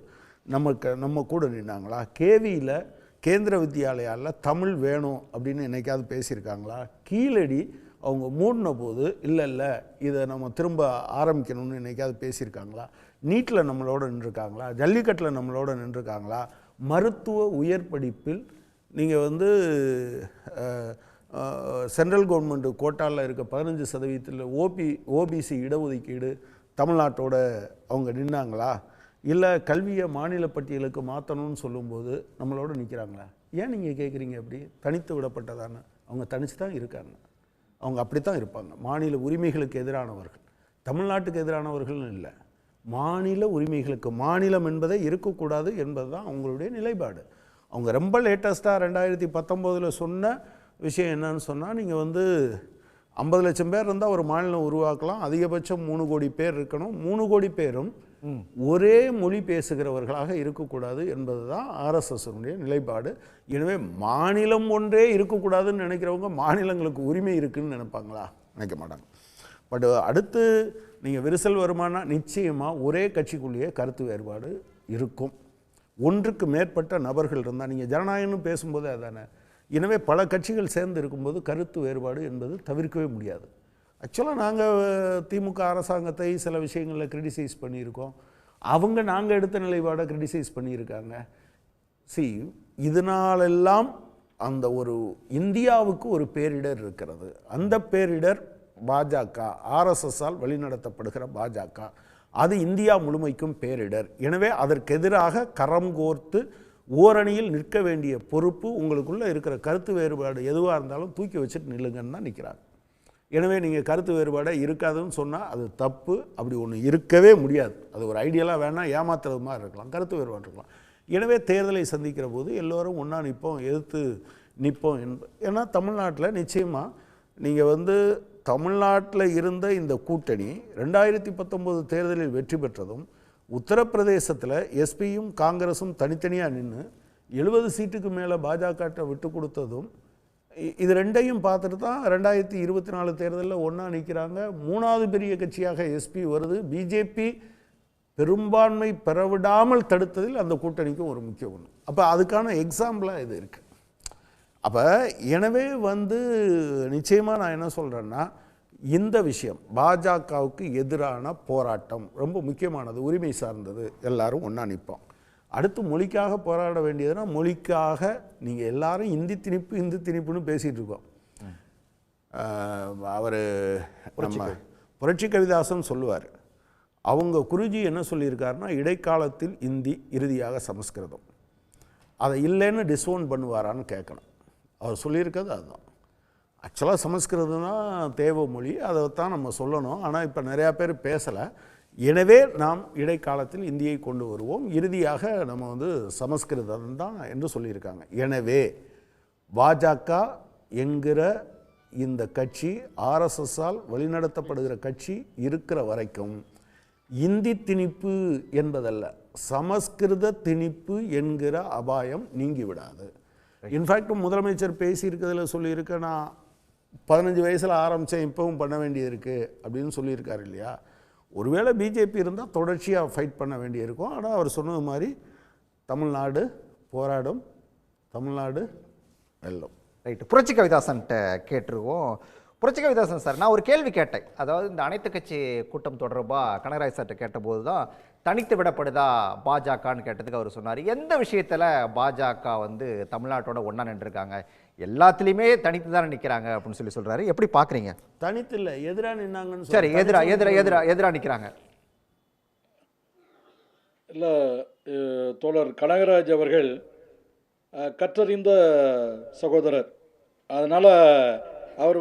நம்ம கூட நின்னாங்களா? கேவியில் கேந்திர வித்யாலயாவில் தமிழ் வேணும் அப்படின்னு என்னைக்காவது பேசியிருக்காங்களா? கீழடி அவங்க மூடின போது இல்லை இதை நம்ம திரும்ப ஆரம்பிக்கணும்னு என்னைக்காவது பேசியிருக்காங்களா? நீட்டில் நம்மளோட நின்றுருக்காங்களா? ஜல்லிக்கட்டில் நம்மளோட நின்றுருக்காங்களா? மருத்துவ உயர் படிப்பில் நீங்கள் வந்து சென்ட்ரல் கவர்மெண்ட் கோட்டாவில் இருக்க 15% ஓபிசி இடஒதுக்கீடு தமிழ்நாட்டோட அவங்க நின்னாங்களா? இல்லை கல்வியை மாநில பட்டியலுக்கு மாற்றணும்னு சொல்லும்போது நம்மளோட நிற்கிறாங்களா? ஏன் நீங்கள் கேட்குறீங்க? அப்படி தனித்து விடப்பட்டதானே? அவங்க தனித்து தான் இருக்காங்க. அவங்க அப்படி தான் இருப்பாங்க. மாநில உரிமைகளுக்கு எதிரானவர்கள், தமிழ்நாட்டுக்கு எதிரானவர்கள்னு இல்லை. மாநில உரிமைகளுக்கு, மாநிலம் என்பதை இருக்கக்கூடாது என்பது தான் அவங்களுடைய நிலைப்பாடு. அவங்க ரொம்ப லேட்டஸ்ட்டாக 2019 சொன்ன விஷயம் என்னன்னு சொன்னால், நீங்கள் வந்து 50 லட்சம் பேர் இருந்தால் ஒரு மாநிலம் உருவாக்கலாம், அதிகபட்சம் 3 கோடி பேர் இருக்கணும், 3 கோடி பேரும் ஒரே மொழி பேசுகிறவர்களாக இருக்கக்கூடாது என்பது தான் ஆர்எஸ்எஸ்னுடைய நிலைப்பாடு. எனவே மாநிலம் ஒன்றே இருக்கக்கூடாதுன்னு நினைக்கிறவங்க மாநிலங்களுக்கு உரிமை இருக்குதுன்னு நினைப்பாங்களா? நினைக்க மாட்டாங்க. பட் அடுத்து நீங்கள் விரிசல் வருமானா நிச்சயமாக ஒரே கட்சிக்குள்ளேயே கருத்து வேறுபாடு இருக்கும். ஒன்றுக்கு மேற்பட்ட நபர்கள் இருந்தால், நீங்கள் ஜனநாயகம்னு பேசும்போது அதானே. எனவே பல கட்சிகள் சேர்ந்து இருக்கும்போது கருத்து வேறுபாடு என்பது தவிர்க்கவே முடியாது. ஆக்சுவலாக நாங்கள் திமுக அரசாங்கத்தை சில விஷயங்களில் கிரிட்டிசைஸ் பண்ணியிருக்கோம். அவங்க நாங்கள் எடுத்த நிலைப்பாடை கிரிட்டிசைஸ் பண்ணியிருக்காங்க. இதனாலெல்லாம் அந்த ஒரு இந்தியாவுக்கு ஒரு பேரிடர் இருக்கிறது. அந்த பேரிடர் பாஜக, ஆர்எஸ்எஸ்ஸால் வழிநடத்தப்படுகிற பாஜக, அது இந்தியா முழுமைக்கும் பேரிடர். எனவே அதற்கு எதிராக கரம் கோர்த்து ஓரணியில் நிற்க வேண்டிய பொறுப்பு, உங்களுக்குள்ளே இருக்கிற கருத்து வேறுபாடு எதுவாக இருந்தாலும் தூக்கி வச்சுட்டு நில்லுங்கன்னு தான் நிற்கிறாங்க. எனவே நீங்கள் கருத்து வேறுபாடே இருக்காதுன்னு சொன்னால் அது தப்பு. அப்படி ஒன்று இருக்கவே முடியாது. அது ஒரு ஐடியலாக வேணால் ஏமாத்துறது மாதிரி இருக்கலாம், கருத்து வேறுபாடு இருக்கலாம். எனவே தேர்தலை சந்திக்கிற போது எல்லோரும் ஒன்றா நிற்போம், எதிர்த்து நிற்போம் ஏன்னா தமிழ்நாட்டில் நிச்சயமாக நீங்கள் வந்து தமிழ்நாட்டில் இருந்த இந்த கூட்டணி 2019 தேர்தலில் வெற்றி பெற்றதும், உத்தரப்பிரதேசத்தில் எஸ்பியும் காங்கிரஸும் தனித்தனியாக நின்று 70 சீட்டுக்கு மேலே பாஜக விட்டு கொடுத்ததும், இது ரெண்டையும் பார்த்துட்டு தான் 2024 தேர்தலில் ஒன்றா நிற்கிறாங்க. 3வது பெரிய கட்சியாக எஸ்பி வருது. பிஜேபி பெரும்பான்மை பெறவிடாமல் தடுத்ததில் அந்த கூட்டணிக்கும் ஒரு முக்கிய ஒன்று. அப்போ அதுக்கான எக்ஸாம்பிளாக இது இருக்குது. அப்போ எனவே வந்து நிச்சயமாக நான் என்ன சொல்கிறேன்னா, இந்த விஷயம் பாஜகவுக்கு எதிரான போராட்டம் ரொம்ப முக்கியமானது, உரிமை சார்ந்தது. எல்லாரும் ஒன்றா நிற்போம். அடுத்து மொழிக்காக போராட வேண்டியதுன்னா, மொழிக்காக நீங்கள் எல்லாரும் இந்தி திணிப்புன்னு பேசிகிட்டு இருக்கோம். அவர் நம்ம புரட்சி கவிதாசன் சொல்லுவார், அவங்க குருஜி என்ன சொல்லியிருக்காருன்னா, இடைக்காலத்தில் இந்தி, இறுதியாக சமஸ்கிருதம். அதை இல்லைன்னு டிஸ்ஓன் பண்ணுவாரான்னு கேட்கணும். அவர் சொல்லியிருக்கிறது அதுதான். ஆக்சுவலாக சமஸ்கிருதம் தான் தேவ மொழி, அதை தான் நம்ம சொல்லணும். ஆனால் இப்போ நிறையா பேர் பேசலை. எனவே நாம் இடைக்காலத்தில் இந்தியை கொண்டு வருவோம், இறுதியாக நம்ம வந்து சமஸ்கிருதம் தான் என்று சொல்லியிருக்காங்க. எனவே பாஜக என்கிற இந்த கட்சி ஆர்எஸ்எஸ்ஸால் வழிநடத்தப்படுகிற கட்சி இருக்கிற வரைக்கும் இந்தி திணிப்பு என்பதல்ல, சமஸ்கிருத திணிப்பு என்கிற அபாயம் நீங்கிவிடாது. இன்ஃபேக்ட் முதலமைச்சர் பேசியிருக்கிறதுல சொல்லியிருக்க, நான் 15 வயசில் ஆரம்பித்தேன், இப்போவும் பண்ண வேண்டியது இருக்குது அப்படின்னு சொல்லியிருக்காரு இல்லையா. ஒருவேளை பிஜேபி இருந்தால் தொடர்ச்சியாக ஃபைட் பண்ண வேண்டியிருக்கும். ஆனால் அவர் சொன்னது மாதிரி தமிழ்நாடு போராடும், தமிழ்நாடு வெல்லும். ரைட்டு, புரட்சி கவிதாசன்கிட்ட கேட்டிருக்கோம். புரட்சி கவிதாசன் சார், நான் ஒரு கேள்வி கேட்டேன். அதாவது இந்த அனைத்து கட்சி கூட்டம் தொடர்பாக கனகராஜ் சார்கிட்ட கேட்டபோது தான் தனித்து விடப்படுதா பாஜகன்னு கேட்டதுக்கு அவர் சொன்னார், எந்த விஷயத்தில் பாஜக வந்து தமிழ்நாட்டோட ஒன்றா நின்றுருக்காங்க, எல்லாத்துலேயுமே தனித்து தானே நிற்கிறாங்க அப்படின்னு சொல்கிறாரு. எப்படி பார்க்குறீங்க? தனித்து இல்லை, எதிராக நின்னாங்கன்னு. சரி, எதிராக நிற்கிறாங்க. இல்லை, தோழர் கனகராஜ் அவர்கள் கற்றறிந்த சகோதரர். அதனால் அவர்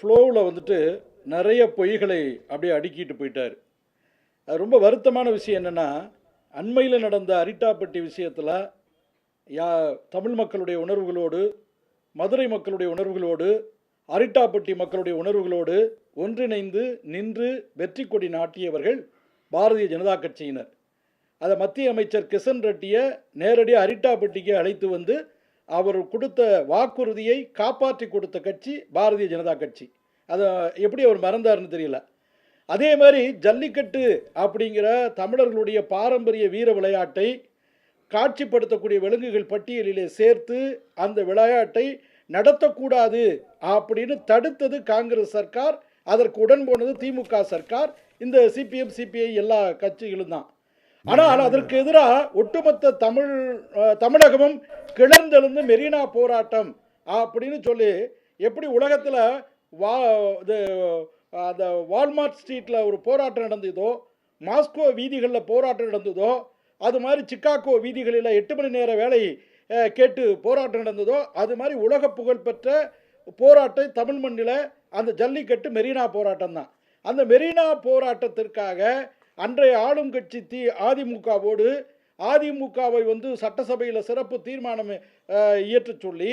ஃப்ளோவில் நிறைய பொய்களை அப்படியே அடுக்கிட்டு போயிட்டார். அது ரொம்ப வருத்தமான விஷயம் என்னென்னா, அண்மையில் நடந்த அரிட்டாப்பட்டி விஷயத்தில் தமிழ் மக்களுடைய உணர்வுகளோடு, மதுரை மக்களுடைய உணர்வுகளோடு, அரிட்டாப்பட்டி மக்களுடைய உணர்வுகளோடு ஒன்றிணைந்து நின்று வெற்றி கொடி நாட்டியவர்கள் பாரதிய ஜனதா கட்சியினர். அதை மத்திய அமைச்சர் கிஷன் ரெட்டியை நேரடியாக அரிட்டாப்பட்டிக்கு அழைத்து வந்து அவர் கொடுத்த வாக்குறுதியை காப்பாற்றி கொடுத்த கட்சி பாரதிய ஜனதா கட்சி. அதை எப்படி அவர் மறந்தார்னு தெரியல. அதே மாதிரி ஜல்லிக்கட்டு அப்படிங்கிற தமிழர்களுடைய பாரம்பரிய வீர விளையாட்டை காட்சிப்படுத்தக்கூடிய விலங்குகள் பட்டியலிலே சேர்த்து அந்த விளையாட்டை நடத்தக்கூடாது அப்படின்னு தடுத்தது காங்கிரஸ் சர்க்கார். அதற்கு உடன் போனது திமுக சர்க்கார், இந்த சிபிஎம் சிபிஐ எல்லா கட்சிகளும் தான். ஆனால் அதற்கு எதிராக ஒட்டுமொத்த தமிழகமும் கிளர்ந்தெழுந்து மெரினா போராட்டம் அப்படின்னு சொல்லி, எப்படி உலகத்தில் அந்த வால்மார்ட் ஸ்ட்ரீட்டில் ஒரு போராட்டம் நடந்ததோ, மாஸ்கோ வீதிகளில் போராட்டம் நடந்ததோ, அது மாதிரி சிக்காகோ வீதிகளில் 8 மணி நேர வேலை கேட்டு போராட்டம் நடந்ததோ, அது மாதிரி உலக புகழ்பெற்ற போராட்டம் தமிழ் மண்ணில் அந்த ஜல்லிக்கட்டு மெரினா போராட்டம் தான். அந்த மெரினா போராட்டத்திற்காக அன்றைய ஆளும் கட்சி அதிமுகவோடு அதிமுகவை சட்டசபையில் சிறப்பு தீர்மானம் இயற்ற சொல்லி,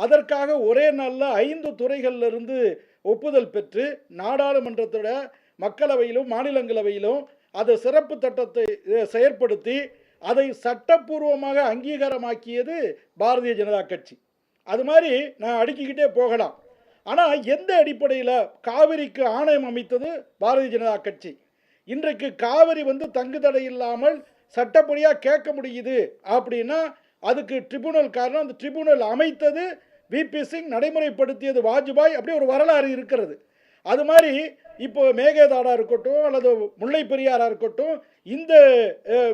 அதற்காக ஒரே நாளில் 5 துறைகளிலிருந்து ஒப்புதல் பெற்று நாடாளுமன்றத்தோட மக்களவையிலும் மாநிலங்களவையிலும் அதை சிறப்பு சட்டத்தை செயற்படுத்தி அதை சட்டப்பூர்வமாக அங்கீகாரமாக்கியது பாரதிய ஜனதா கட்சி. அது மாதிரி நான் அடுக்கிக்கிட்டே போகலாம். ஆனால் எந்த அடிப்படையில் காவிரிக்கு ஆணையம் அமைத்தது பாரதிய ஜனதா கட்சி. இன்றைக்கு காவிரி தங்கு தடை இல்லாமல் சட்டப்படியாக கேட்க முடியுது அப்படின்னா அதுக்கு ட்ரிபுனல் காரணம். அந்த ட்ரிபுனல் அமைத்தது விபி சிங், நடைமுறைப்படுத்தியது வாஜ்பாய். அப்படி ஒரு வரலாறு இருக்கிறது. அது மாதிரி இப்போ மேகதாடா இருக்கட்டும் அல்லது முல்லை பெரியாராக இருக்கட்டும், இந்த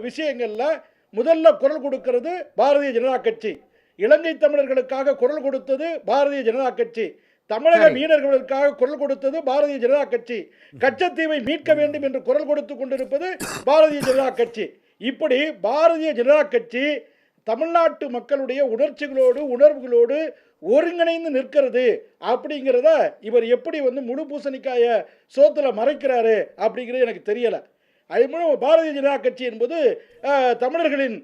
விஷயங்களில் முதல்ல குரல் கொடுக்கிறது பாரதிய ஜனதா கட்சி. இலங்கை தமிழர்களுக்காக குரல் கொடுத்தது பாரதிய ஜனதா கட்சி. தமிழக மீனவர்களுக்காக குரல் கொடுத்தது பாரதிய ஜனதா கட்சி. கச்சத்தீவை மீட்க வேண்டும் என்று குரல் கொடுத்து கொண்டிருப்பது பாரதிய ஜனதா கட்சி. இப்படி பாரதிய ஜனதா கட்சி தமிழ்நாட்டு மக்களுடைய உணர்ச்சிகளோடு உணர்வுகளோடு ஒருங்கிணைந்து நிற்கிறது. அப்படிங்கிறத இவர் எப்படி முழு பூசணிக்காய சோத்துல மறைக்கிறாரு அப்படிங்கிறது எனக்கு தெரியலை. அது மூலம் பாரதிய ஜனதா கட்சி என்பது தமிழர்களின்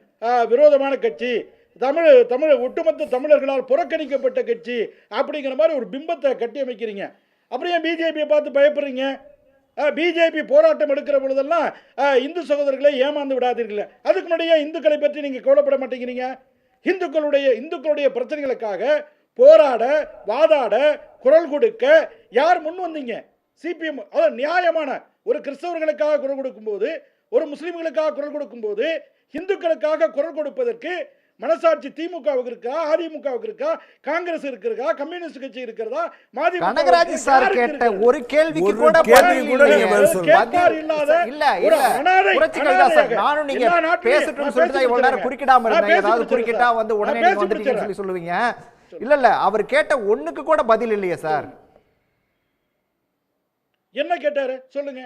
விரோதமான கட்சி, தமிழ் ஒட்டுமொத்த தமிழர்களால் புறக்கணிக்கப்பட்ட கட்சி அப்படிங்கிற மாதிரி ஒரு பிம்பத்தை கட்டி அமைக்கிறீங்க. அப்புறம் ஏன் பிஜேபியை பார்த்து பயப்படுறீங்க? பிஜேபி போராட்டம் எடுக்கிற பொழுதெல்லாம் இந்து சகோதரர்களை ஏமாந்து விடாதீர்கள். அதுக்கு முன்னாடியே இந்துக்களை பற்றி நீங்கள் கவலைப்பட மாட்டேங்கிறீங்க. இந்துக்களுடைய பிரச்சனைகளுக்காக போராட, வாதாட, குரல் கொடுக்க யார் முன் வந்தீங்க? சிபிஎம். அதாவது நியாயமான ஒரு கிறிஸ்தவர்களுக்காக குரல் கொடுக்கும்போது, ஒரு முஸ்லீம்களுக்காக குரல் கொடுக்கும்போது, இந்துக்களுக்காக குரல் கொடுப்பதற்கு மனசாட்சி திமுகவுக்கு இருக்கா, அதிமுகவுக்கு இருக்கா, காங்கிரஸ் இருக்கிறதா, கம்யூனிஸ்ட் கட்சி இருக்கிறதா, கனகராஜ் சார் கேட்ட ஒரு கேள்விக்கு கூட நீங்க பதில் சொல்லல. நானும் நீங்க பேசட்டும்னு சொல்லிட்டு இவ்வளவு நேரம் குறுக்கிடாம இருந்தேன். ஏதாவது குறுக்கிட்டா உடனே நீங்க வந்துட்டீங்கன்னு சொல்லி சொல்லுவீங்க. இல்ல அவர் கேட்ட ஒண்ணுக்கு கூட பதில் இல்லையே சார். என்ன கேட்டாரு சொல்லுங்க?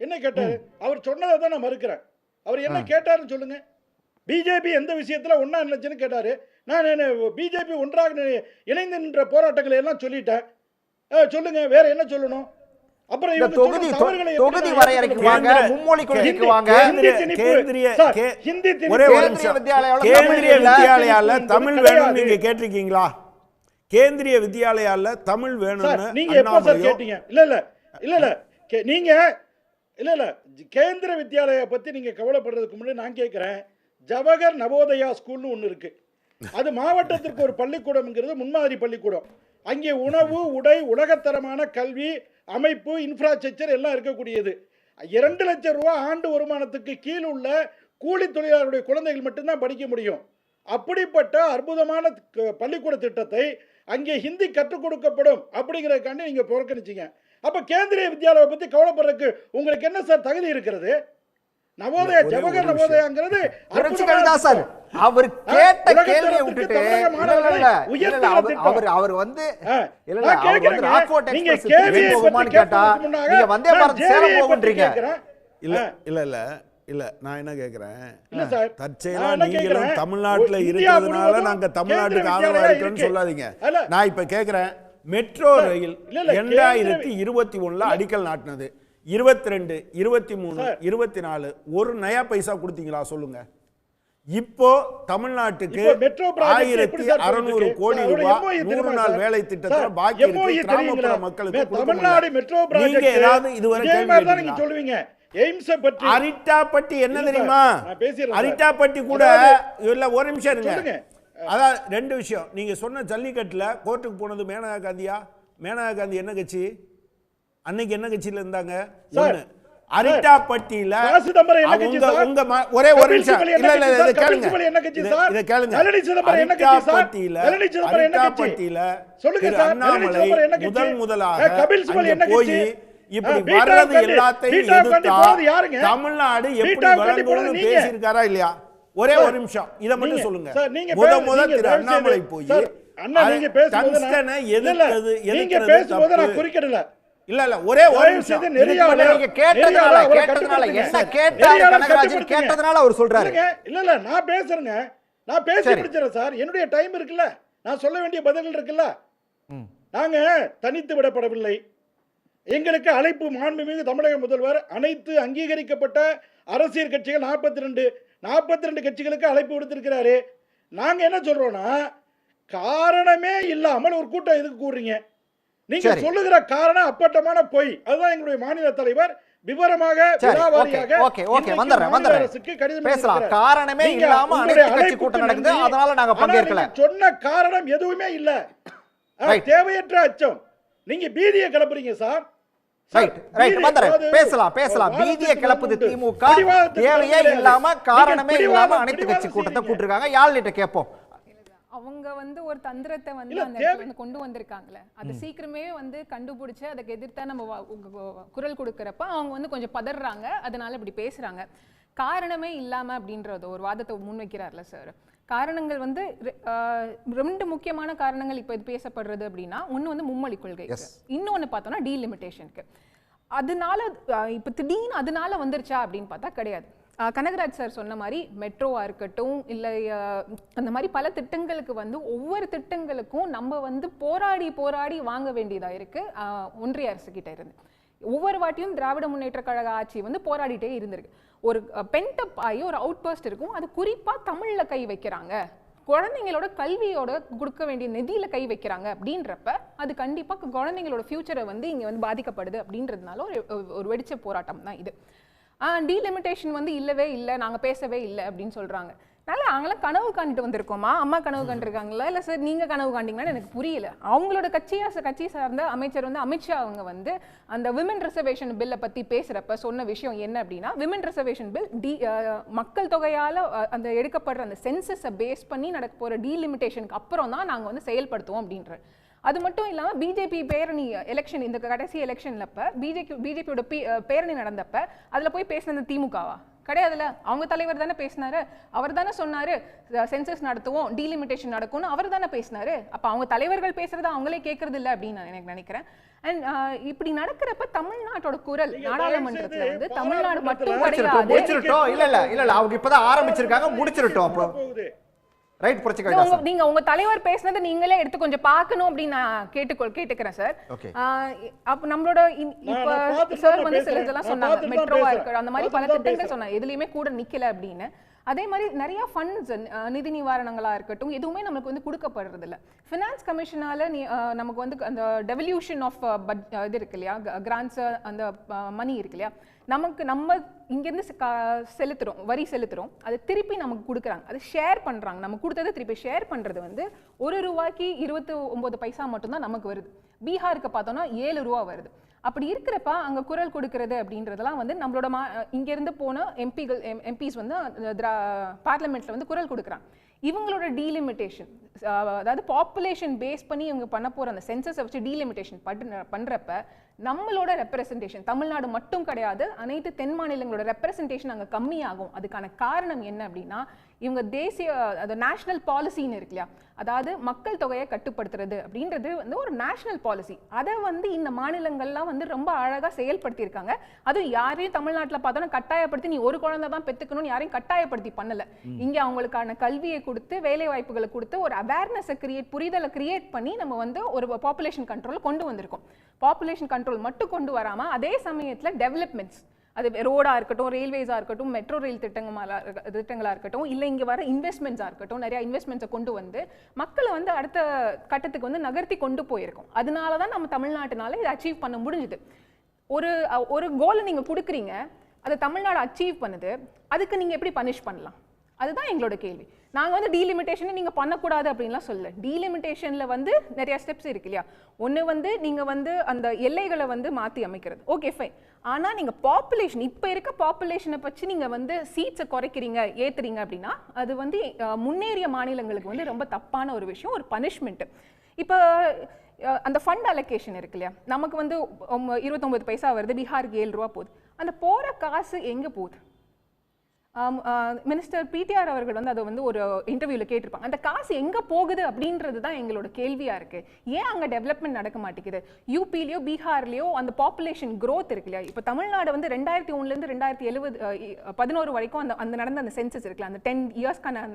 என்ன கேட்டாரு? அவர் சொன்னதை தான் நான் மறுக்கிறேன். அவர் என்ன கேட்டாருன்னு சொல்லுங்க. பிஜேபி எந்த விஷயத்துல ஒன்னா நினைச்சுன்னு கேட்டாரு. நான் பிஜேபி ஒன்றாக இணைந்து நின்ற போராட்டங்களை எல்லாம் சொல்லிட்டேன். சொல்லுங்க, வேற என்ன சொல்லணும்? அப்புறம் தொகுதி வரையறைக்கு வாங்க, மும்மொழி கொள்கைக்கு வாங்க. கேந்திரிய வித்யாலயால தமிழ் வேணும்னு நீங்க கேட்டிருக்கீங்களா? கேந்திரிய வித்யாலயால தமிழ் வேணும்னு நீங்க எப்ப சார் கேட்டீங்க? இல்ல நீங்க இல்ல கேந்திர வித்யாலயா பத்தி நீங்க கவலைப்படுறதுக்கு முன்னாடி நான் கேட்கிறேன். ஜவஹர் நவோதயா ஸ்கூல்னு ஒன்று இருக்கு. அது மாவட்டத்திற்கு ஒரு பள்ளிக்கூடம்ங்கிறது முன்மாதிரி பள்ளிக்கூடம். அங்கே உணவு, உடை, உலகத்தரமான கல்வி அமைப்பு, இன்ஃப்ராஸ்ட்ரக்சர் எல்லாம் இருக்கக்கூடியது. 2 லட்சம் ரூபாய் ஆண்டு வருமானத்துக்கு கீழ் உள்ள கூலி தொழிலாளருடைய குழந்தைகள் மட்டும்தான் படிக்க முடியும். அப்படிப்பட்ட அற்புதமான பள்ளிக்கூட திட்டத்தை அங்கே ஹிந்தி கற்றுக் கொடுக்கப்படும் அப்படிங்கிறதுக்காண்டி நீங்க புறக்கணிச்சீங்க. அப்ப கேந்திரிய வித்யாலயா பத்தி கவலைப்படுறதுக்கு உங்களுக்கு என்ன சார் தகுதி இருக்கிறது? நவோதயா, ஜவஹர் நவோதயாங்கிறது சார் அவர் கேட்ட கேள்வியை விட்டுட்டு அவர் ராக்ஃபோர்ட் எக்ஸ்பிரஸ் கேட்டா நீங்க வந்தே பாரத் சேலம் போகுன்றீங்க. இல்ல இல்ல நான் என்ன கேக்குறேன், இல்ல சார், தற்செயலா நான் என்ன நீங்களும் கேக்குறேன், தமிழ்நாட்டுல இந்தியா இருக்கிறதுனால முழுவதும் நாங்க தமிழ்நாட்டுக்கு கேந்திர ஆதரவா வித்யாலயா இருக்கோம்னு இருக்கு. சொல்லாதீங்க. அல்ல. நான் இப்ப கேக்குறேன், மெட்ரோ ரயில் இல்ல, இல்ல, 2021 அடிக்கல் நாட்டினது, 22, 23, 24 ஒரு நயா பைசா கொடுத்தீங்களா சொல்லுங்க. இப்போ தமிழ்நாட்டுக்கு இப்போ மெட்ரோ ப்ராஜெக்ட் எப்படி சார் 1600 கோடி அதோட ரூபாய் MOU 100 தெரியுமா நாள் சார்? வேலை திட்டத்துல சார், பாக்கி MOU இருக்கு. கிராமப்புற தெரியுங்களா? மக்களுக்கு கொடுக்க தமிழ்நாடு முடியல. மெட்ரோ நீங்க ப்ராஜெக்ட் ஏதாவது இதுவரை இதே கேள்வி மாதிரி தான் நீங்க கேட்டீங்களா? சொல்லுவீங்க. எய்ம்ஸ் பற்றி அரிட்டாப்பட்டி என்ன இல்ல சார், தெரியுமா? நான் பேசிடுறேன் சார். அரிட்டாப்பட்டி கூட இல்ல, ஒரு நிமிஷம் இருங்க. சொல்லுங்க. அதான் ரெண்டு விஷயம். நீங்க சொன்ன ஜல்லிக்கட்டுல கோர்ட்டுக்கு போனது மேனகா காந்தியா? மேனகா காந்தி என்ன கட்சி? அன்னைக்கு என்ன கட்சியில இருந்தாங்க? சார், அரிட்டாப்பட்டியில சிதம்பரம் என்ன கட்சி சார்? உங்க ஒரே ஒரு கபில் நிமிஷம். சிபல் என்ன இல்ல இல்ல கட்சி இத சார்? கபில் கேளுங்க. சிபல் என்ன கட்சி சார்? இத கேளுங்க. நளினி சிதம்பரம் என்ன கட்சி சார்? நளினி சிதம்பரம் என்ன கட்சி? அரிட்டாப்பட்டியில சொல்லுங்க திரு சார், நளினி அண்ணாமலை சிதம்பரம் என்ன கட்சி? முதலாக கபில் சிபல் அங்க என்ன போய் கட்சி? இப்படி பீட்டா வர்றது கண்டி- எல்லாத்தையும் பீட்டா கண்டி எதிர்த்தா போனது யாருங்க? தமிழ்நாடு எப்படி பீட்டா கண்டி போனது வளர்ந்தோம்னு நீங்க. பேசியிருக்காரா இல்லையா? ஒரே சார், ஒரு நிமிஷம் இத மட்டும் நீங்க- சொல்லுங்க. சார், நீங்க முத நீங்க திரு தயவு அண்ணாமலை செய்து- போய் சார், அண்ணா நீங்க பேசும்போது டங்ஸ்டனை எதிர்த்தது நீங்க எதிர்க்கிறது பேசும்போது நான் தப்பு. குறுக்கிடல. இல்ல இல்ல ஒரே ஒரு தயவு நிமிஷம். செய்து நெறியாளர் நீங்க கேட்டதுனால என்ன கேட்டாரு கனகராஜன் கேட்டதுனால அவர் சொல்றாரு. இல்ல இல்ல நான் பேசுறேங்க, நான் பேசி முடிச்சிடறேன் சார். என்னுடைய டைம் இருக்குல்ல, நான் சொல்ல வேண்டிய பதில்கள் இருக்குல்ல. நாங்க தனித்து விடப்படவில்லை. எங்களுக்கு அழைப்பு மாண்புமிகு தமிழக முதல்வர் அனைத்து அங்கீகரிக்கப்பட்ட அரசியல் கட்சிகள் 42 கட்சிகளுக்கு அழைப்பு விடுத்திருக்கிறாரு. நாங்க என்ன சொல்றோம்னா, காரணமே இல்லாமல் ஒரு கூட்டம் எதுக்கு கூடுறீங்க? நீங்க சொல்லுகிற காரணம் அப்பட்டமான பொய். அதுதான் எங்களுடைய மாநில தலைவர் விவரமாக விலாவாரியாக வந்துறேன் பேசலாம். காரணமே இல்லாம அனைத்து கட்சி கூட்டம் நடக்குது, அதனால நாங்க பங்கேற்கல. சொன்ன காரணம் எதுவுமே இல்ல. தேவையற்ற அச்சம். நீங்க பீதியை கிளப்புறீங்க சார். பேசலாம். பீதியை கிளப்புது திமுக. தேவையே இல்லாம காரணமே இல்லாம அனைத்து கட்சி கூட்டத்தை கூட்டிருக்காங்க. யாழ்கிட்ட கேட்போம். அவங்க வந்து ஒரு தந்திரத்தை வந்து அந்த இடத்துல வந்து கொண்டு வந்திருக்காங்களே, அது சீக்கிரமே வந்து கண்டுபிடிச்சு அதுக்கு எதிர்த்தா நம்ம குரல் கொடுக்கறப்ப அவங்க வந்து கொஞ்சம் பதறாங்க, அதனால இப்படி பேசுறாங்க. காரணமே இல்லாம அப்படின்றது ஒரு வாதத்தை முன்வைக்கிறார்ல சார். காரணங்கள் வந்து ரெண்டு முக்கியமான காரணங்கள் இப்போ இது பேசப்படுறது அப்படின்னா, ஒன்று வந்து மும்மொழி கொள்கைக்கு, இன்னொன்று பார்த்தோம்னா டீலிமிட்டேஷனுக்கு. அதனால இப்போ திடீர்னு அதனால வந்துருச்சா அப்படின்னு பார்த்தா கிடையாது. கனகராஜ் சார் சொன்ன மாதிரி மெட்ரோவா இருக்கட்டும், இல்லை அந்த மாதிரி பல திட்டங்களுக்கு வந்து ஒவ்வொரு திட்டங்களுக்கும் நம்ம வந்து போராடி வாங்க வேண்டியதாக இருக்கு ஒன்றிய அரசு கிட்ட இருந்து. ஒவ்வொரு வாட்டியும் திராவிட முன்னேற்ற கழக ஆட்சி வந்து போராடிட்டே இருந்திருக்கு. ஒரு பென்டப் ஆகி ஒரு அவுட் பர்ஸ்ட் இருக்கும், அது குறிப்பாக தமிழில் கை வைக்கிறாங்க, குழந்தைங்களோட கல்வியோட கொடுக்க வேண்டிய நிதியில கை வைக்கிறாங்க அப்படின்றப்ப அது கண்டிப்பாக குழந்தைங்களோட ஃபியூச்சரை வந்து இங்கே வந்து பாதிக்கப்படுது அப்படின்றதுனால ஒரு வெடிச்ச போராட்டம் தான் இது. டீலிமிட்டேஷன் வந்து இல்லவே இல்லை, நாங்கள் பேசவே இல்லை அப்படின்னு சொல்கிறாங்க. அதனால் நாங்களாம் கனவு காண்டிட்டு வந்திருக்கோமா? அம்மா கனவு கண்டிருக்காங்களா? இல்லை சார் நீங்கள் கனவு காண்டிங்களான்னு எனக்கு புரியல. அவங்களோட கட்சி சார்ந்த அமைச்சர் வந்து அமித்ஷா அவங்க வந்து அந்த விமன் ரிசர்வேஷன் பில்லை பற்றி பேசுகிறப்ப சொன்ன விஷயம் என்ன அப்படின்னா, விமன் ரிசர்வேஷன் பில் மக்கள் தொகையால் அந்த எடுக்கப்படுற அந்த சென்சஸை பேஸ் பண்ணி நடக்க போகிற டீலிமிட்டேஷனுக்கு அப்புறம் தான் நாங்கள் வந்து செயல்படுத்துவோம் அப்படின்ற. அது மட்டும் இல்லாமல் பிஜேபி பேரணி எலெக்ஷன், இந்த கடைசி எலெக்ஷன்ல அப்போ பிஜேபியோட பேரணி நடந்தப்ப அதில் போய் பேசினது திமுகவா? கிடையாதுல்ல. அவங்க தலைவர் தானே பேசினாரு, அவர் தானே சொன்னாரு சென்சஸ் நடத்துவோம், டீலிமிட்டேஷன் நடக்கும்னு அவர் தானே பேசினாரு. அப்போ அவங்க தலைவர்கள் பேசுறத அவங்களே கேட்கறது இல்லை அப்படின்னு நான் எனக்கு நினைக்கிறேன். அண்ட் இப்படி நடக்கிறப்ப தமிழ்நாட்டோட குரல் நாடாளுமன்றத்துல வந்து தமிழ்நாடு மட்டும் கிடையாது. இல்ல அவங்க இப்பதான் ஆரம்பிச்சிருக்காங்க, முடிச்சிருட்டோம். அப்போ நீங்க உங்க தலைவர் பேசினதை நீங்களே எடுத்து கொஞ்சம் பார்க்கணும் அப்படின்னு நான் கேட்டுக்கிறேன் சார். அப்ப நம்மளோட இப்ப சார் வந்து சில இதெல்லாம் சொன்னாங்க, மெட்ரோவா இருக்கு, அந்த மாதிரி பல திட்டங்கள் சொன்னாங்க, எதுலயுமே கூட நிக்கல அப்படின்னு. அதே மாதிரி நிறைய ஃபண்ட்ஸ், நிதி நிவாரணங்களா இருக்கட்டும், எதுவுமே நமக்கு வந்து கொடுக்கப்படுறது இல்லை. ஃபினான்ஸ் கமிஷனால நமக்கு வந்து அந்த டெவல்யூஷன் ஆஃப் இது இருக்கு இல்லையா, கிராண்ட்ஸ், அந்த மணி இருக்கு இல்லையா, நமக்கு நம்ம இங்கேருந்து செலுத்துகிறோம், வரி செலுத்துகிறோம், அது திருப்பி நமக்கு கொடுக்குறாங்க, அது ஷேர் பண்ணுறாங்க. நம்ம கொடுத்ததை திருப்பி ஷேர் பண்ணுறது வந்து ₹1 29 பைசா மட்டும்தான் நமக்கு வருது. பீகாருக்கு பார்த்தோன்னா 7 ரூபா வருது. அப்படி இருக்கிறப்ப அங்கே குரல் கொடுக்கறது அப்படின்றதெல்லாம் வந்து நம்மளோட இங்கேருந்து போன எம்பிஸ் வந்து பார்லிமெண்ட்டில் வந்து குரல் கொடுக்குறாங்க. இவங்களோட டீலிமிட்டேஷன், அதாவது பாப்புலேஷன் பேஸ் பண்ணி இவங்க பண்ண போகிற அந்த சென்சஸை வச்சு டீலிமிட்டேஷன் பண்ணுறப்ப நம்மளோட ரெப்ரசன்டேஷன், தமிழ்நாடு மட்டும் கிடையாது, அனைத்து தென் மாநிலங்களோட ரெப்ரசன்டேஷன் அங்கே கம்மியாகும். அதுக்கான காரணம் என்ன அப்படின்னா, இவங்க தேசிய அது நேஷனல் பாலிசின்னு இருக்கு இல்லையா, அதாவது மக்கள் தொகையை கட்டுப்படுத்துறது அப்படின்றது வந்து ஒரு நேஷனல் பாலிசி. அதை வந்து இந்த மாநிலங்கள்லாம் வந்து ரொம்ப அழகாக செயல்படுத்தியிருக்காங்க. அதுவும் யாரையும் தமிழ்நாட்டில் பார்த்தோன்னா கட்டாயப்படுத்தி நீ ஒரு குழந்தை தான் பெற்றுக்கணும்னு யாரையும் கட்டாயப்படுத்தி பண்ணலை. இங்கே அவங்களுக்கான கல்வியை கொடுத்து வேலை வாய்ப்புகளை கொடுத்து ஒரு அவேர்னஸை புரிதலை கிரியேட் பண்ணி நம்ம வந்து ஒரு பாப்புலேஷன் கண்ட்ரோல் கொண்டு வந்திருக்கோம். பாப்புலேஷன் கண்ட்ரோல் மட்டும் கொண்டு வராமல் அதே சமயத்தில் டெவலப்மெண்ட்ஸ், அது ரோடாக இருக்கட்டும், ரயில்வேஸாக இருக்கட்டும், மெட்ரோ ரயில் திட்டங்களாக இருக்கட்டும், இல்லை இங்கே வர இன்வெஸ்ட்மெண்ட்ஸாக இருக்கட்டும், நிறையா இன்வெஸ்ட்மெண்ட்ஸை கொண்டு வந்து மக்களை வந்து அடுத்த கட்டத்துக்கு வந்து நகர்த்தி கொண்டு போயிருக்கோம். அதனால தான் நம்ம தமிழ்நாட்டினால இதை அச்சீவ் பண்ண முடிஞ்சுது. ஒரு கோலை நீங்கள் கொடுக்குறீங்க, அதை தமிழ்நாடு அச்சீவ் பண்ணுது, அதுக்கு நீங்கள் எப்படி பனிஷ் பண்ணலாம்? அதுதான் எங்களோட கேள்வி. நாங்கள் வந்து டீலிமிட்டேஷனை நீங்கள் பண்ணக்கூடாது அப்படின்லாம் சொல்லலை. டீலிமிட்டேஷனில் வந்து நிறையா ஸ்டெப்ஸ் இருக்கு இல்லையா. ஒன்று வந்து நீங்கள் வந்து அந்த எல்லைகளை வந்து மாற்றி அமைக்கிறது, ஓகே ஃபைன். ஆனால் நீங்கள் பாப்புலேஷன், இப்போ இருக்க பாப்புலேஷனை பற்றி நீங்கள் வந்து சீட்ஸை குறைக்கிறீங்க, ஏற்றுறீங்க அப்படின்னா அது வந்து முன்னேறிய மாநிலங்களுக்கு வந்து ரொம்ப தப்பான ஒரு விஷயம், ஒரு பனிஷ்மெண்ட்டு. இப்போ அந்த ஃபண்ட் அலோகேஷன் இருக்கு இல்லையா, நமக்கு வந்து 29 பைசா வருது, பீகாருக்கு 7 ரூபா போகுது. அந்த போகிற காசு எங்கே போகுது? மினிஸ்டர் பிடிஆர் அவர்கள் வந்து அதை வந்து ஒரு இன்டர்வியூவில் கேட்டிருப்பாங்க. அந்த காசு எங்கே போகுது அப்படின்றது தான் எங்களோட கேள்வியாக இருக்குது. ஏன் அங்கே டெவலப்மெண்ட் நடக்க மாட்டேங்குது? யூபிலேயோ பீகார்லேயோ அந்த பாப்புலேஷன் க்ரோத் இருக்கு இல்லையா. இப்போ தமிழ்நாடு வந்து 2001 2011 வரைக்கும் அந்த நடந்த அந்த சென்சஸ் இருக்குல்ல, அந்த 10 இயர்ஸ்க்கான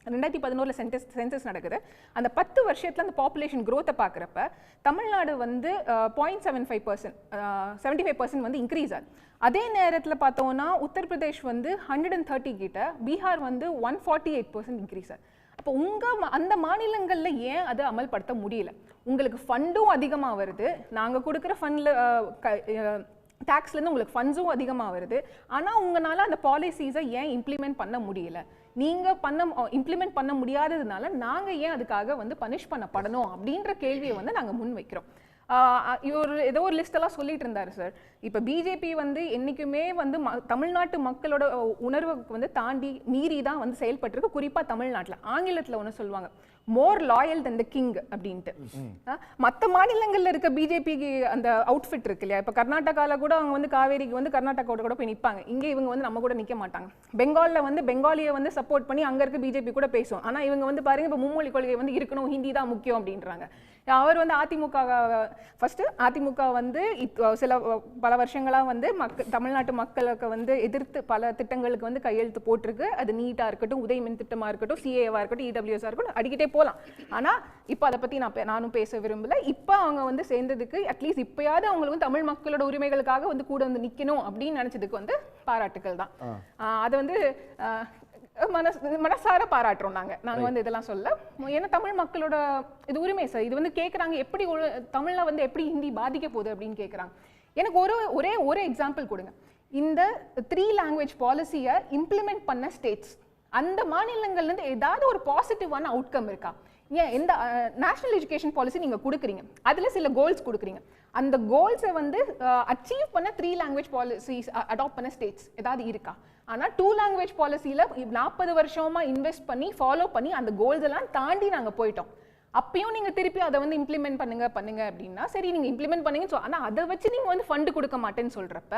2011 சென்சஸ் நடக்குது. அந்த 10 வருஷத்தில் அந்த பாப்புலேஷன் க்ரோத்தை பார்க்குறப்ப தமிழ்நாடு வந்து 0.75%, 75% வந்து இன்க்ரீஸ் ஆகுது. அதே நேரத்தில் பார்த்தோன்னா உத்தரப்பிரதேஷ் வந்து 130 கிட்ட, பீகார் வந்து 148% இன்க்ரீஸ் ஆகுது. அப்போ அந்த மாநிலங்களில் ஏன் அதை அமல்படுத்த முடியல? உங்களுக்கு ஃபண்டும் அதிகமாக வருது, நாங்கள் கொடுக்குற ஃபண்டில் டேக்ஸ்லேருந்து உங்களுக்கு ஃபண்ட்ஸும் அதிகமாக வருது, ஆனால் உங்களால் அந்த பாலிசிஸை ஏன் இம்ப்ளிமெண்ட் பண்ண முடியல? நீங்கள் இம்ப்ளிமெண்ட் பண்ண முடியாததுனால நாங்கள் ஏன் அதுக்காக வந்து பனிஷ் பண்ணப்படணும் அப்படின்ற கேள்வியை வந்து நாங்கள் முன் வைக்கிறோம். ஏதோ ஒரு லிஸ்டெல்லாம் சொல்லிட்டு இருந்தார் சார். இப்போ பிஜேபி வந்து என்றைக்குமே வந்து தமிழ்நாட்டு மக்களோட உணர்வுக்கு வந்து தாண்டி மீறி தான் வந்து செயல்பட்டுருக்கு. குறிப்பாக தமிழ்நாட்டில் ஆங்கிலத்தில் ஒன்று சொல்லுவாங்க, மோர் லாயல் தென் த கிங் அப்படின்ட்டு. மற்ற மாநிலங்களில் இருக்க பிஜேபிக்கு அந்த அவுட்ஃபிட் இருக்கு இல்லையா. இப்போ கர்நாடகாவில் கூட அவங்க வந்து காவேரிக்கு வந்து கர்நாடகாவோட கூட போய் நிற்பாங்க. இங்கே இவங்க வந்து நம்ம கூட நிற்க மாட்டாங்க. பெங்காலில் வந்து பெங்காலியை வந்து சப்போர்ட் பண்ணி அங்கே இருக்க பிஜேபி கூட பேசுவோம். ஆனால் இவங்க வந்து பாருங்க, இப்போ மும்மொழி கொள்கை வந்து இருக்கணும், ஹிந்தி தான் முக்கியம் அப்படின்றாங்க. அவர் வந்து அதிமுக வந்து பல வருஷங்களாக வந்து தமிழ்நாட்டு மக்களுக்கு வந்து எதிர்த்து பல திட்டங்களுக்கு வந்து கையெழுத்து போட்டிருக்கு. அது நீட்டாக இருக்கட்டும், உதய மின் திட்டமாக இருக்கட்டும், சிஏவாக இருக்கட்டும், இடபிள்யூஎஸ்ஸாக இருக்கட்டும், அடிக்கிட்டே போகலாம். ஆனால் இப்போ அதை பற்றி நானும் பேச விரும்பல. இப்போ அவங்க வந்து சேர்ந்ததுக்கு அட்லீஸ்ட் இப்போயாவது அவங்களுக்கு வந்து தமிழ் மக்களோட உரிமைகளுக்காக வந்து கூட வந்து நிற்கணும் அப்படின்னு நினச்சதுக்கு வந்து பாராட்டுக்கள் தான். அதை வந்து மனசார பாராட்டுறோம் நாங்கள் வந்து இதெல்லாம் சொல்ல. ஏன்னா தமிழ் மக்களோட இது உரிமை சார். இது வந்து கேட்குறாங்க, எப்படி தமிழில் வந்து எப்படி ஹிந்தி பாதிக்க போகுது அப்படின்னு கேட்குறாங்க. எனக்கு ஒரே எக்ஸாம்பிள் கொடுங்க. இந்த 3 லாங்குவேஜ் பாலிசியை இம்ப்ளிமெண்ட் பண்ண ஸ்டேட்ஸ், அந்த மாநிலங்கள்லேருந்து ஏதாவது ஒரு பாசிட்டிவான அவுட்கம் இருக்கா? ஏன் எந்த நேஷனல் எஜுகேஷன் பாலிசி நீங்கள் கொடுக்குறீங்க, அதில் சில கோல்ஸ் கொடுக்குறீங்க, அந்த கோல்ஸை வந்து அச்சீவ் பண்ண 3 லாங்குவேஜ் பாலிசிஸ் அடாப்ட் பண்ண ஸ்டேட்ஸ் ஏதாவது இருக்கா? ஆனால் 2 லாங்குவேஜ் பாலிசியில் 40 வருஷமாக இன்வெஸ்ட் பண்ணி ஃபாலோ பண்ணி அந்த கோல்ஸ் எல்லாம் தாண்டி நாங்கள் போயிட்டோம். அப்பயும் நீங்கள் திருப்பி அதை வந்து இம்ப்ளிமெண்ட் பண்ணுங்க அப்படின்னா சரி, நீங்கள் இம்ப்ளிமெண்ட் பண்ணுங்க. ஆனால் அதை வச்சு நீங்கள் வந்து ஃபண்டு கொடுக்க மாட்டேன்னு சொல்கிறப்ப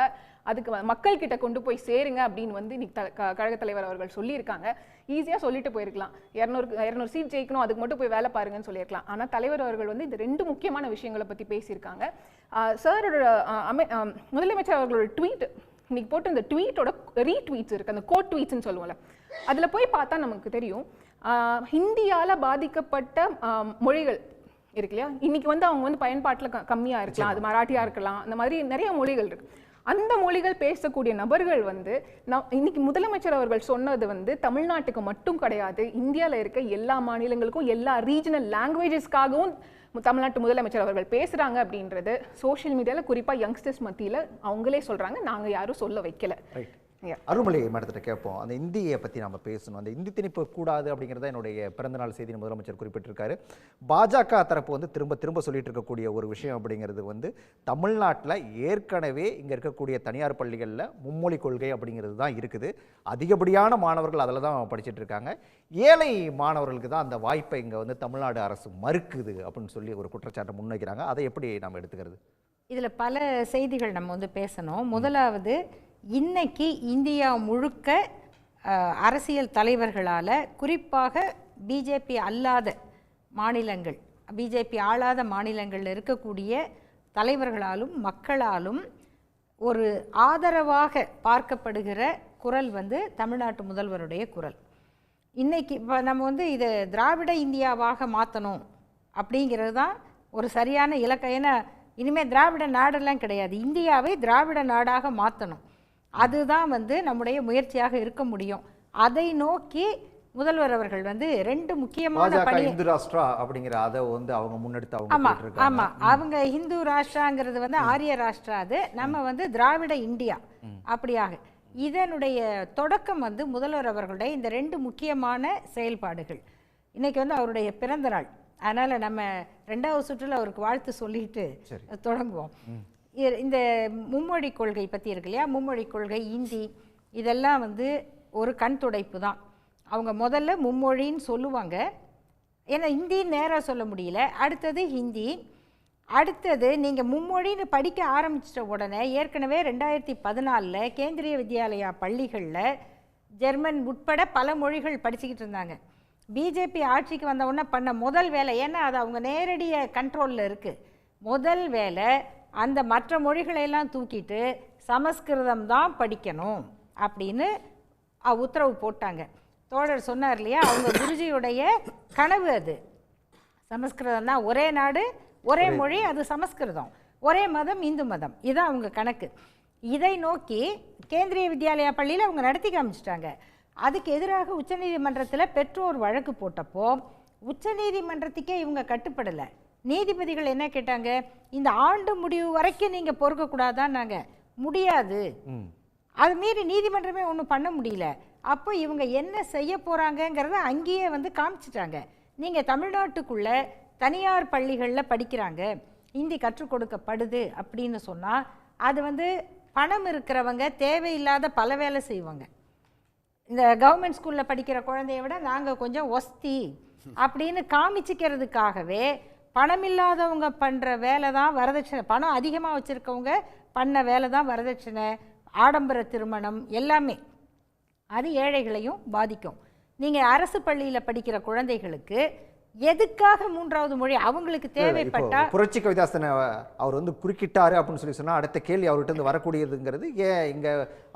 அதுக்கு மக்கள் கிட்ட கொண்டு போய் சேருங்க அப்படின்னு வந்து இன்னைக்கு கழகத் தலைவர் அவர்கள் சொல்லியிருக்காங்க. ஈஸியாக சொல்லிட்டு போயிருக்கலாம், 200 சீட் ஜெயிக்கணும், அதுக்கு மட்டும் போய் வேலை பாருங்கன்னு சொல்லியிருக்கலாம். ஆனால் தலைவர் அவர்கள் வந்து இந்த 2 முக்கியமான விஷயங்களை பற்றி பேசியிருக்காங்க. சாரோட முதலமைச்சர் அவர்களோட ட்வீட் இன்னைக்கு போட்டு இந்த ட்வீட்டோட ரீட்வீட்ஸ் இருக்குது, அந்த கோட் ட்வீட்ஸ்ன்னு சொல்லுவோம்ல, அதில் போய் பார்த்தா நமக்கு தெரியும் ஹிந்தியால் பாதிக்கப்பட்ட மொழிகள் இருக்கு இல்லையா. இன்னைக்கு வந்து அவங்க வந்து பயன்பாட்டில் கம்மியாக இருக்கலாம், அது மராட்டியாக இருக்கலாம், அந்த மாதிரி நிறைய மொழிகள் இருக்கு. அந்த மொழிகள் பேசக்கூடிய நபர்கள் வந்து இன்னைக்கு முதலமைச்சர் அவர்கள் சொன்னது வந்து தமிழ்நாட்டுக்கு மட்டும் கிடையாது, இந்தியாவில் இருக்க எல்லா மாநிலங்களுக்கும் எல்லா ரீஜனல் லாங்குவேஜஸ்க்காகவும் தமிழ்நாட்டு முதலமைச்சர் அவர்கள் பேசுகிறாங்க அப்படின்றது சோஷியல் மீடியாவில் குறிப்பாக யங்ஸ்டர்ஸ் மத்தியில் அவங்களே சொல்கிறாங்க, நாங்கள் யாரும் சொல்ல வைக்கல. அருள்மொழி மேடத்திட்ட கேட்போம். அந்த இந்தியை பற்றி நம்ம பேசணும். அந்த இந்தி திணிப்பு கூடாது அப்படிங்கிறத என்னுடைய பிறந்தநாள் செய்தி முதலமைச்சர் குறிப்பிட்டிருக்காரு. பாஜக தரப்பு வந்து திரும்ப சொல்லிட்டு இருக்கக்கூடிய ஒரு விஷயம் அப்படிங்கிறது வந்து தமிழ்நாட்டில் ஏற்கனவே இங்கே இருக்கக்கூடிய தனியார் பள்ளிகளில் மும்மொழி கொள்கை அப்படிங்கிறது தான் இருக்குது. அதிகப்படியான மாணவர்கள் அதில் தான் படிச்சுட்டு இருக்காங்க. ஏழை மாணவர்களுக்கு தான் அந்த வாய்ப்பை இங்கே வந்து தமிழ்நாடு அரசு மறுக்குது அப்படின்னு சொல்லி ஒரு குற்றச்சாட்டை முன்வைக்கிறாங்க. அதை எப்படி நம்ம எடுத்துக்கிறது? இதில் பல செய்திகள் நம்ம வந்து பேசணும். முதலாவது, இன்னைக்கு இந்தியா முழுக்க அரசியல் தலைவர்களால், குறிப்பாக பிஜேபி அல்லாத மாநிலங்கள், பிஜேபி ஆளாத மாநிலங்களில் இருக்கக்கூடிய தலைவர்களாலும் மக்களாலும் ஒரு ஆதரவாக பார்க்கப்படுகிற குரல் வந்து தமிழ்நாட்டு முதல்வருடைய குரல். இன்றைக்கி இப்போ நம்ம வந்து இதை திராவிட இந்தியாவாக மாற்றணும் அப்படிங்கிறது தான் ஒரு சரியான இலக்கம். ஏன்னா இனிமேல் திராவிட நாடெல்லாம் கிடையாது, இந்தியாவை திராவிட நாடாக மாற்றணும். அதுதான் வந்து நம்முடைய முயற்சியாக இருக்க முடியும். அதை நோக்கி முதல்வர் அவர்கள் வந்து 2 முக்கியமான பணி. இந்து ராஷ்டிரா அப்படிங்கிற அதை வந்து அவங்க முன்னெடுத்து அவங்க ஆமாம், அவங்க ஹிந்து ராஷ்டிராங்கிறது வந்து ஆரிய ராஷ்டிரா, அது நம்ம வந்து திராவிட இந்தியா அப்படியாக. இதனுடைய தொடக்கம் வந்து முதல்வர் அவர்களுடைய இந்த 2 முக்கியமான செயல்பாடுகள். இன்றைக்கி வந்து அவருடைய பிறந்த நாள், அதனால் நம்ம 2வது சுற்றில் அவருக்கு வாழ்த்து சொல்லிட்டு தொடங்குவோம். இந்த மும்மொழி கொள்கை பற்றி இருக்கு இல்லையா, மும்மொழி கொள்கை, இந்தி, இதெல்லாம் வந்து ஒரு கண் துடைப்பு தான். அவங்க முதல்ல மும்மொழின்னு சொல்லுவாங்க, ஏன்னா ஹிந்தின்னு நேராக சொல்ல முடியல. அடுத்தது ஹிந்தி, அடுத்தது நீங்கள் மும்மொழின்னு படிக்க ஆரம்பிச்சிட்ட உடனே ஏற்கனவே 2014 கேந்திரிய வித்யாலயா பள்ளிகளில் ஜெர்மன் உட்பட பல மொழிகள் படிச்சுக்கிட்டு இருந்தாங்க. பிஜேபி ஆட்சிக்கு வந்த உடனே பண்ண முதல் வேலை, ஏன்னா அது அவங்க நேரடிய கண்ட்ரோலில் இருக்குது, முதல் வேலை அந்த மற்ற மொழிகளையெல்லாம் தூக்கிட்டு சமஸ்கிருதம் தான் படிக்கணும் அப்படின்னு உத்தரவு போட்டாங்க. தோழர் சொன்னார் இல்லையா, அவங்க குருஜியுடைய கனவு அது. சமஸ்கிருதம் தான், ஒரே நாடு ஒரே மொழி, அது சமஸ்கிருதம், ஒரே மதம் இந்து மதம், இதுதான் அவங்க கணக்கு. இதை நோக்கி கேந்திரிய வித்யாலயா பள்ளியில் அவங்க நடத்தி காமிச்சிட்டாங்க. அதுக்கு எதிராக உச்சநீதிமன்றத்தில் பெற்றோர் வழக்கு போட்டப்போ உச்சநீதிமன்றத்துக்கே இவங்க கட்டுப்படலை. நீதிபதிகள் என்ன கேட்டாங்க, இந்த ஆண்டு முடிவு வரைக்கும் நீங்கள் பொறுக்கக்கூடாதான். நாங்கள் முடியாது, அது மீறி நீதிமன்றமே ஒன்றும் பண்ண முடியல. அப்போ இவங்க என்ன செய்ய போகிறாங்கங்கிறத அங்கேயே வந்து காமிச்சிட்டாங்க. நீங்கள் தமிழ்நாட்டுக்குள்ளே தனியார் பள்ளிகளில் படிக்கிறாங்க, ஹிந்தி கற்றுக் கொடுக்கப்படுது அப்படின்னு சொன்னால் அது வந்து பணம் இருக்கிறவங்க தேவையில்லாத பல வேலை செய்வாங்க. இந்த கவர்மெண்ட் ஸ்கூலில் படிக்கிற குழந்தைய விட நாங்கள் கொஞ்சம் ஒஸ்தி அப்படின்னு காமிச்சிக்கிறதுக்காகவே பணம் இல்லாதவங்க பண்ணுற வேலை தான் வரதட்சணை, பணம் அதிகமாக வச்சுருக்கவங்க பண்ண வேலை தான் வரதட்சணை, ஆடம்பர திருமணம் எல்லாமே. அது ஏழைகளையும் பாதிக்கும். நீங்கள் அரசு பள்ளியில் படிக்கிற குழந்தைகளுக்கு எதுக்காக 3வது மொழி அவங்களுக்கு தேவைப்பட்டா, புரட்சி கவிதாசன் அவர் வந்து குறுக்கிட்டாரு அப்படின்னு சொல்லி சொன்னா அடுத்த கேள்வி அவர்கிட்ட இருந்து வரக்கூடியதுங்கிறது, ஏன் இங்க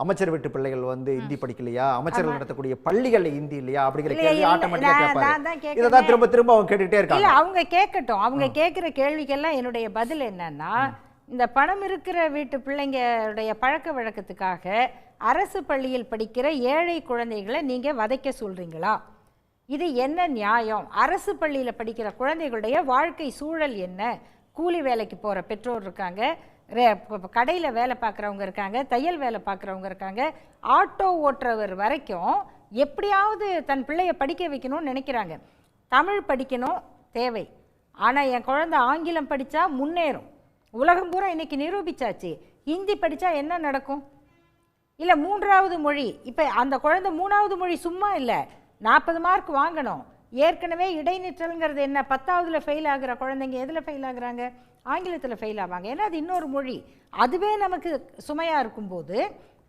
அமைச்சர் வீட்டு பிள்ளைகள் வந்து ஹிந்தி படிக்கலையா, அமைச்சர்கள் நடத்தக்கூடிய பள்ளிகள்ல ஹிந்தி இல்லையா அப்படிங்கிற கேள்வி ஆட்டோமேட்டிக்கா கேட்பாரு. இததான் திரும்ப திரும்ப அவங்க கேட்டுட்டே இருக்காங்க. இல்ல அவங்க கேட்கட்டும், அவங்க கேட்கிற கேள்விக்கெல்லாம் என்னுடைய பதில் என்னன்னா, இந்த பணம் இருக்கிற வீட்டு பிள்ளைங்களுடைய பழக்க வழக்கத்துக்காக அரசு பள்ளியில் படிக்கிற ஏழை குழந்தைகளை நீங்க வதைக்க சொல்றீங்களா? இது என்ன நியாயம்? அரசு பள்ளியில் படிக்கிற குழந்தைகளுடைய வாழ்க்கை சூழல் என்ன? கூலி வேலைக்கு போகிற பெற்றோர் இருக்காங்க, கடையில் வேலை பார்க்குறவங்க இருக்காங்க, தையல் வேலை பார்க்குறவங்க இருக்காங்க, ஆட்டோ ஓட்டுறவர் வரைக்கும் எப்படியாவது தன் பிள்ளையை படிக்க வைக்கணும்னு நினைக்கிறாங்க. தமிழ் படிக்கணும் தேவை, ஆனால் என் குழந்தை ஆங்கிலம் படித்தா முன்னேறும், உலகம் பூரா இன்றைக்கி நிரூபித்தாச்சு. ஹிந்தி படித்தா என்ன நடக்கும்? இல்லை 3வது மொழி, இப்போ அந்த குழந்தை 3வது மொழி சும்மா இல்லை, 40 மார்க் வாங்கணும். ஏற்கனவே இடைநிற்றல்ங்கிறது என்ன, 10வதுல ஃபெயில் ஆகிற குழந்தைங்க எதில் ஃபெயில் ஆகுறாங்க? ஆங்கிலத்தில் ஃபெயில் ஆவாங்க, ஏன்னா அது இன்னொரு மொழி. அதுவே நமக்கு சுமையாக இருக்கும்போது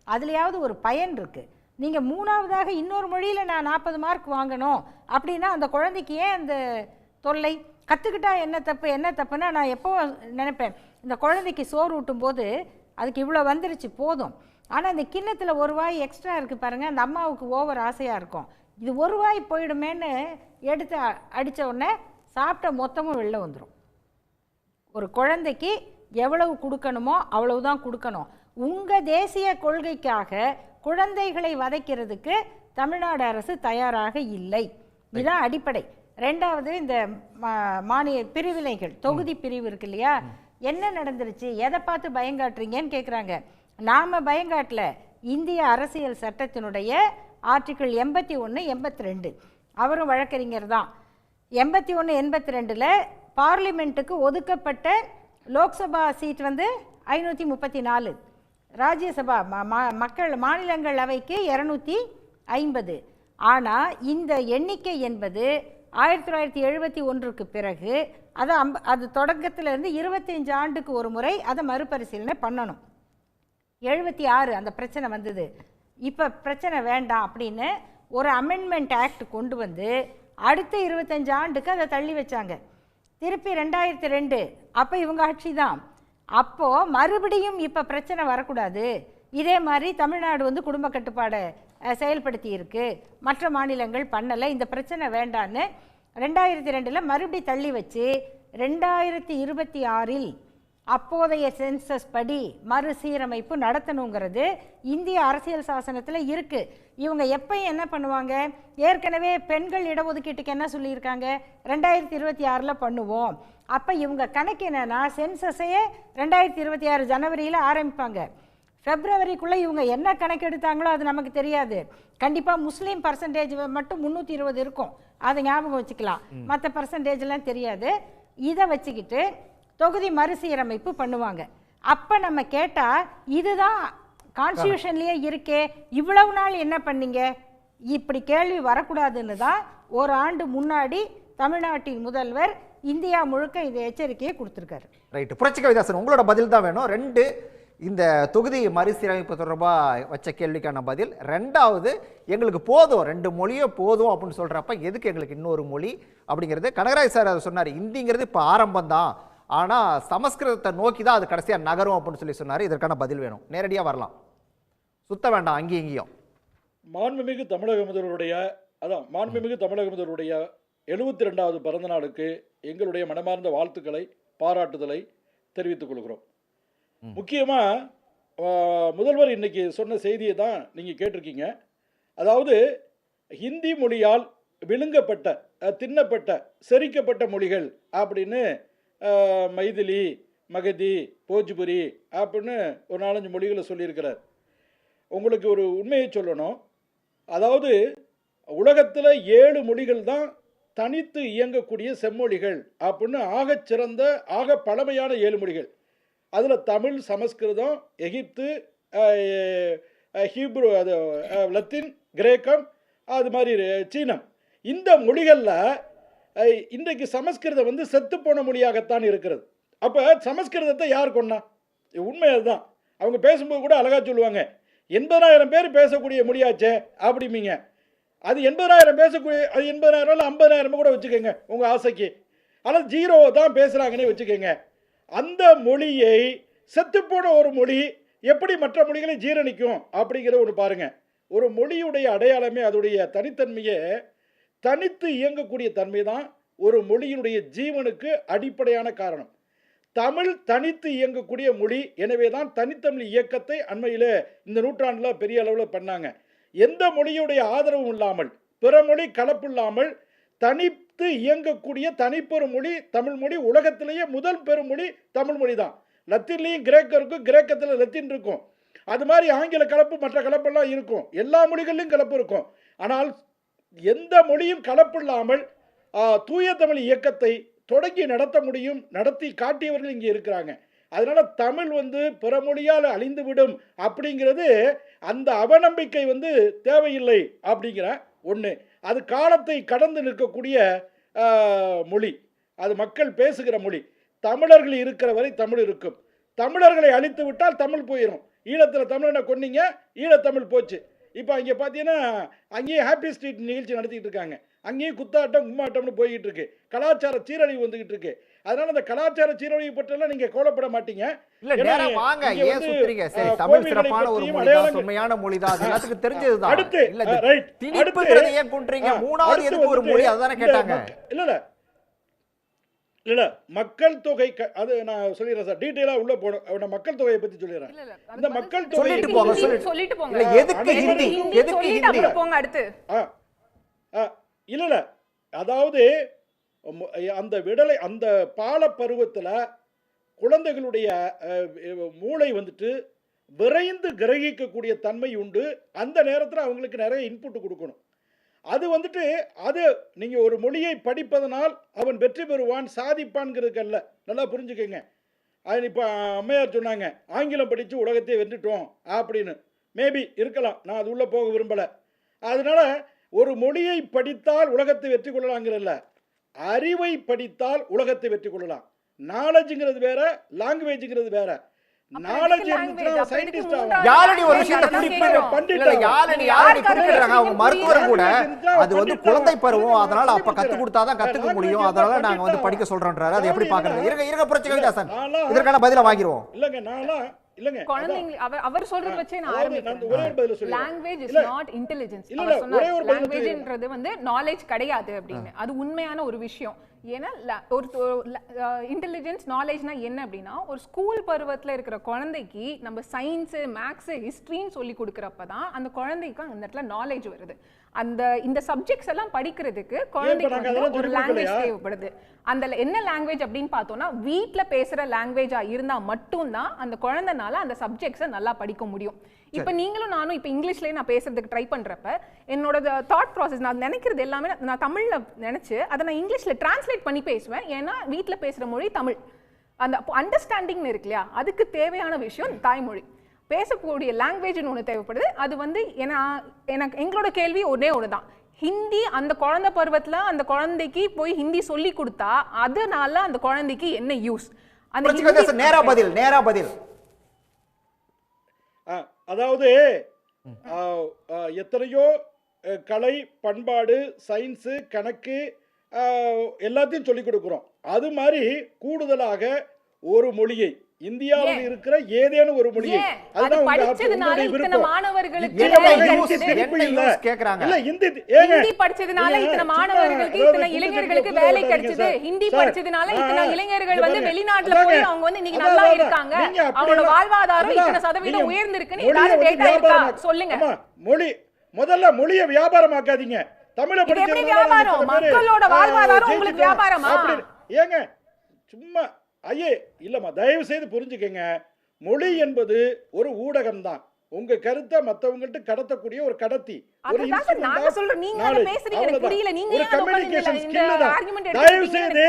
அதுலேயாவது ஒரு பயன் இருக்குது. நீங்கள் 3வதாக இன்னொரு மொழியில் நான் 40 மார்க் வாங்கணும் அப்படின்னா அந்த குழந்தைக்கு ஏன் அந்த தொல்லை? கற்றுக்கிட்டா என்ன தப்பு? என்ன தப்புன்னா நான் எப்போ நினைப்பேன், இந்த குழந்தைக்கு சோறு ஊட்டும் போது அதுக்கு இவ்வளோ வந்துருச்சு போதும், ஆனால் இந்த கிண்ணத்தில் ஒரு வாய் எக்ஸ்ட்ரா இருக்குது பாருங்கள், அந்த அம்மாவுக்கு ஓவர் ஆசையாக இருக்கும், இது ஒரு வாய் போயிடுமேன்னு எடுத்து அடித்த உடனே சாப்பிட்ட மொத்தமும் வெளில வந்துடும். ஒரு குழந்தைக்கு எவ்வளவு கொடுக்கணுமோ அவ்வளவுதான் கொடுக்கணும். உங்கள் தேசிய கொள்கைக்காக குழந்தைகளை வதைக்கிறதுக்கு தமிழ்நாடு அரசு தயாராக இல்லை, இதுதான் அடிப்படை. 2வது இந்த மாநில பிரிவினைகள், தொகுதி பிரிவு இருக்கு இல்லையா, என்ன நடந்துருச்சு, எதை பார்த்து பயங்காட்டுறீங்கன்னு கேட்குறாங்க. நாம் பயங்காட்டல, இந்திய அரசியல் சட்டத்தினுடைய ஆர்டிக்கிள் 81, 82, அவரும் வழக்கறிஞர் தான். 81, 82 பார்லிமெண்ட்டுக்கு ஒதுக்கப்பட்ட லோக்சபா சீட் வந்து 534, ராஜ்யசபா மக்கள் மாநிலங்களவைக்கு 250. ஆனால் இந்த எண்ணிக்கை என்பது 1971க்கு பிறகு அது தொடக்கத்திலிருந்து 25 ஆண்டுக்கு ஒரு முறை அதை மறுபரிசீலனை பண்ணணும். 76 அந்த பிரச்சனை வந்தது. இப்போ பிரச்சனை வேண்டாம் அப்படின்னு ஒரு அமெண்ட்மெண்ட் ஆக்ட் கொண்டு வந்து அடுத்த 25 ஆண்டுக்கு அதை தள்ளி வச்சாங்க. திருப்பி 2002 அப்போ இவங்க ஆட்சி தான். அப்போது மறுபடியும் இப்போ பிரச்சனை வரக்கூடாது, இதே மாதிரி தமிழ்நாடு வந்து குடும்ப கட்டுப்பாடை செயல்படுத்தி இருக்கு, மற்ற மாநிலங்கள் பண்ணலை, இந்த பிரச்சனை வேண்டான்னு 2002 மறுபடி தள்ளி வச்சு 2026 அப்போதைய சென்சஸ் படி மறுசீரமைப்பு நடத்தணுங்கிறது இந்திய அரசியல் சாசனத்தில் இருக்குது. இவங்க எப்பயும் என்ன பண்ணுவாங்க, ஏற்கனவே பெண்கள் இடஒதுக்கீட்டுக்கு என்ன சொல்லியிருக்காங்க, 2026 பண்ணுவோம். அப்போ இவங்க கணக்கு என்னன்னா சென்சஸையே 2026 ஜனவரியில் ஆரம்பிப்பாங்க. பிப்ரவரிக்குள்ளே இவங்க என்ன கணக்கு எடுத்தாங்களோ அது நமக்கு தெரியாது. கண்டிப்பாக முஸ்லீம் பர்சன்டேஜ் மட்டும் 320 இருக்கும், அதை ஞாபகம் வச்சுக்கலாம். மற்ற பர்சன்டேஜ்லாம் தெரியாது. இதை வச்சுக்கிட்டு தொகுதி மறுசீரமைப்பு பண்ணுவாங்க. அப்போ நம்ம கேட்டால் இதுதான் கான்ஸ்டியூஷன்லேயே இருக்கே, இவ்வளவு நாள் என்ன பண்ணீங்க, இப்படி கேள்வி வரக்கூடாதுன்னு தான் ஒரு ஆண்டு முன்னாடி தமிழ்நாட்டின் முதல்வர் இந்தியா முழுக்க இந்த எச்சரிக்கையை கொடுத்துருக்காரு. ரைட்டு. புரட்சி கவிதாசன், உங்களோட பதில் தான் வேணும். 2, இந்த தொகுதி மறுசீரமைப்பு தொடர்பாக வச்ச கேள்விக்கான பதில். 2வது, எங்களுக்கு போதும் 2 மொழியே போதும் அப்படின்னு சொல்கிறப்ப எதுக்கு எங்களுக்கு இன்னொரு மொழி அப்படிங்கிறது. கனகராஜ் சார் அதை சொன்னார், இந்திங்கிறது இப்போ ஆரம்பம் தான், ஆனால் சமஸ்கிருதத்தை நோக்கி தான் அது கடைசியாக நகரும் அப்படின்னு சொன்னார். இதற்கான பதில் வேணும், நேரடியாக வரலாம், சுத்த வேண்டாம் அங்கேயும் இங்கேயும். மாண்புமிகு தமிழக முதல்வருடைய 72வது பிறந்த நாளுக்கு எங்களுடைய மனமார்ந்த வாழ்த்துக்களை, பாராட்டுதலை தெரிவித்துக் கொள்கிறோம். முக்கியமாக முதல்வர் இன்னைக்கு சொன்ன செய்தியை தான் நீங்கள் கேட்டிருக்கீங்க. அதாவது ஹிந்தி மொழியால் விழுங்கப்பட்ட, தின்னப்பட்ட, செரிக்கப்பட்ட மொழிகள் அப்படின்னு மைதிலி, மகதி, போஜ்புரி அப்படின்னு ஒரு 4-5 மொழிகளை சொல்லியிருக்கிறார். உங்களுக்கு ஒரு உண்மையை சொல்லணும், அதாவது உலகத்தில் 7 மொழிகள் தான் தனித்து இயங்கக்கூடிய செம்மொழிகள் அப்படின்னு ஆகச்சிறந்த, ஆக பழமையான 7 மொழிகள். அதில் தமிழ், சமஸ்கிருதம், எகிப்து, ஹீப்ரு, அது லத்தீன், கிரேக்கம், அது மாதிரி சீனம். இந்த மொழிகளில் இன்றைக்கு சமஸ்கிருதம் வந்து செத்துப்போன மொழியாகத்தான் இருக்கிறது. அப்போ சமஸ்கிருதத்தை யார் கொண்டா? உண்மை அதுதான். அவங்க பேசும்போது கூட அழகாக சொல்லுவாங்க, 80,000 பேர் பேசக்கூடிய மொழியாச்சே அப்படிமீங்க. அது 80,000 பேசக்கூடிய, அது 80,000 இல்லை 50,000 கூட வச்சுக்கோங்க உங்கள் ஆசைக்கு. ஆனால் 0 தான் பேசுகிறாங்கன்னே வச்சுக்கோங்க. அந்த மொழியை, செத்துப்போன ஒரு மொழி எப்படி மற்ற மொழிகளை ஜீரணிக்கும் அப்படிங்கிற ஒன்று பாருங்கள். ஒரு மொழியுடைய அடையாளமே, அதோடைய தனித்தன்மையே, தனித்து இயங்கக்கூடிய தன்மை தான் ஒரு மொழியினுடைய ஜீவனுக்கு அடிப்படையான காரணம். தமிழ் தனித்து இயங்கக்கூடிய மொழி. எனவே தான் தனித்தமிழ் இயக்கத்தை அண்மையில் இந்த நூற்றாண்டில் பெரிய அளவில் பண்ணாங்க. எந்த மொழியுடைய ஆதரவும் இல்லாமல், பிற மொழி கலப்பு இல்லாமல் தனித்து இயங்கக்கூடிய தனிப்பெரும் மொழி தமிழ் மொழி. உலகத்திலேயே முதல் பெருமொழி தமிழ் மொழி தான். லத்தீன்லேயும் கிரேக்கம் இருக்கும், கிரேக்கத்தில் லத்தீன் இருக்கும். அது மாதிரி ஆங்கில கலப்பு, மற்ற கலப்பெல்லாம் இருக்கும். எல்லா மொழிகளிலும் கலப்பு இருக்கும். ஆனால் எந்த மொழியும் கலப்பு இல்லாமல் தூய தமிழ் இயக்கத்தை தொடங்கி நடத்த முடியும், நடத்தி காட்டியவர்கள் இங்கே இருக்கிறாங்க. அதனால தமிழ் வந்து பிற மொழியால் அழிந்துவிடும் அப்படிங்கிறது, அந்த அவநம்பிக்கை வந்து தேவையில்லை அப்படிங்கிற ஒன்று. அது காலத்தை கடந்து நிற்கக்கூடிய மொழி, அது மக்கள் பேசுகிற மொழி. தமிழர்கள் இருக்கிற வரை தமிழ் இருக்கும். தமிழர்களை அழித்து விட்டால் தமிழ் போயிடும். ஈழத்தில் தமிழனை கொன்னீங்க, ஈழத்தமிழ் போச்சு. இப்போ அங்கே பார்த்தீங்கன்னா அங்கேயே ஹாப்பி ஸ்ட்ரீட் நிகழ்ச்சி நடத்திக்கிட்டு இருக்காங்க. அங்கேயும் குத்தாட்டம், கும்மாட்டம்னு போய்கிட்டு இருக்கு. கலாச்சார சீரழிவு வந்துகிட்டு இருக்கு. அதனால அந்த கலாச்சார சீரழிவு பற்றியெல்லாம் நீங்க கோலப்பட மாட்டீங்க. இல்ல மக்கள் தொகை, அது நான் சொல்லிடுறேன் சார், டீடைலா உள்ள போடும். மக்கள் தொகையை பத்தி சொல்லிடுறேன். இந்த மக்கள் தொகை இல்ல, அதாவது அந்த விடலை, அந்த பால பருவத்தில் குழந்தைகளுடைய மூளை வந்துட்டு விரைந்து கிரகிக்கக்கூடிய தன்மை உண்டு. அந்த நேரத்தில் அவங்களுக்கு நிறைய இன்புட் கொடுக்கணும். அது வந்துட்டு, அது நீங்கள் ஒரு மொழியை படிப்பதனால் அவன் வெற்றி பெறுவான், சாதிப்பான்ங்கிறதுக்கு அல்ல. நல்லா புரிஞ்சுக்கோங்க. அது இப்போ அம்மையார் சொன்னாங்க, ஆங்கிலம் படித்து உலகத்தையே வென்றுட்டோம் அப்படின்னு. மேபி இருக்கலாம், நான் அது உள்ளே போக விரும்பலை. அதனால ஒரு மொழியை படித்தால் உலகத்தை வெற்றி கொள்ளலாங்கிறல்ல, அறிவை படித்தால் உலகத்தை வெற்றி கொள்ளலாம். நாலேஜுங்கிறது வேற, லாங்குவேஜுங்கிறது வேற. நாலேஜ் இருந்துச்சுன்னா சயின்டிஸ்ட் யாரடி ஒரு விஷயத்தை குறிப்பிடுறாங்க அவங்க மருத்துவர் கூட அது வந்து குழந்தை பருவம், அதனால அப்ப கத்து கொடுத்தாதான் கத்துக்க முடியும், அதனால நாங்க வந்து படிக்க சொல்றோம்ன்றாரு. அது எப்படி பாக்குறது? இருங்க புரட்சி கவிதாசன், இதற்கான பதில வாங்கிடுவோம். இல்லங்க நானா இல்லங்க குழந்தைங்க அவர் சொல்றது வச்சே நான் ஆரம்பிக்கிறேன். Language is not intelligence. அவர் சொன்னார் லாங்குவேஜ்ன்றது வந்து நாலேஜ் கிடையாது அப்படின்னு. அது உண்மையான ஒரு விஷயம். ஏன்னா ஒரு இன்டெலிஜென்ஸ் நாலேஜ்னா என்ன அப்படின்னா, ஒரு ஸ்கூல் பருவத்தில் இருக்கிற குழந்தைக்கு நம்ம சயின்ஸு மேக்ஸு ஹிஸ்ட்ரின்னு சொல்லி கொடுக்குறப்ப தான் அந்த குழந்தைக்கு அந்த இடத்துல நாலேஜ் வருது. இந்த சப்ஜெக்ட்ஸ் எல்லாம் படிக்கிறதுக்கு குழந்தைக்கு ஒரு லாங்குவேஜ் தேவைப்படுது. அந்த என்ன லாங்குவேஜ் அப்படின்னு பார்த்தோம்னா, வீட்டில் பேசுகிற லாங்குவேஜா இருந்தால் மட்டும்தான் அந்த குழந்தைனால அந்த சப்ஜெக்ட்ஸை நல்லா படிக்க முடியும். இப்போ நீங்களும் நானும் இப்போ இங்கிலீஷ்லேயே நான் பேசுறதுக்கு ட்ரை பண்ணுறப்ப என்னோட தாட் ப்ராசஸ், நான் நினைக்கிறது எல்லாமே நான் தமிழில் நினச்சி அதை நான் இங்கிலீஷில் டிரான்ஸ்லேட் பண்ணி பேசுவேன். ஏன்னா வீட்டில் பேசுகிற மொழி தமிழ். அந்த அண்டர்ஸ்டாண்டிங்னு இருக்கு இல்லையா, அதுக்கு தேவையான விஷயம் தாய்மொழி. பேசக்கூடிய லாங்குவேஜ்னு ஒன்று தேவைப்படுது. அது வந்து எனக்கு எங்களோட கேள்வி ஒன்றே ஒன்று தான். ஹிந்தி அந்த குழந்தை பருவத்தில் அந்த குழந்தைக்கு போய் ஹிந்தி சொல்லி கொடுத்தா அதனால அந்த குழந்தைக்கு என்ன யூஸ்? அந்த நேரா பதில். அதாவது எத்தனையோ கலை, பண்பாடு, சயின்ஸு, கணக்கு எல்லாத்தையும் சொல்லிக் கொடுக்குறோம். அது மாதிரி கூடுதலாக ஒரு மொழியை இந்தியாவில் இருக்கிற ஏதேனும் ஒரு மொழியை, அதுதான் படிச்சதுனால இத்தனை மாணவர்களுக்கு ஹிந்தி படிச்சதுனால இத்தனை மாணவர்களுக்கு இத்தனை இளைஞர்களுக்கு வேலை கிடைச்சது. ஹிந்தி படிச்சதுனால இத்தனை இளைஞர்கள் வந்து வெளிநாட்டுல போய் அவங்க வந்து இன்னைக்கு நல்லா இருக்காங்க, அவங்களோட வாழ்வாதாரம் இத்தனை சதவீதம் உயர்ந்திருக்குன்னு ஏதாவது டேட்டா இருக்கா சொல்லுங்க. மொழி முதல்ல மொழியை வியாபாரமாக்காதீங்க. தமிழை எப்படி வியாபாரம்? மக்களோட வாழ்வாதாரம் உங்களுக்கு வியாபாரமா? ஏங்க சும்மா ஐயே இல்லம்மா, தயவு செய்து புரிஞ்சுக்கங்க. மொழி என்பது ஒரு ஊடகம் தான். உங்க கருத்தை மத்தவங்கள்ட்ட கடத்தக்கூடிய ஒரு கடத்தி, ஒரு கம்யூனிகேஷன் ஸ்கில் தான். தயவு செய்து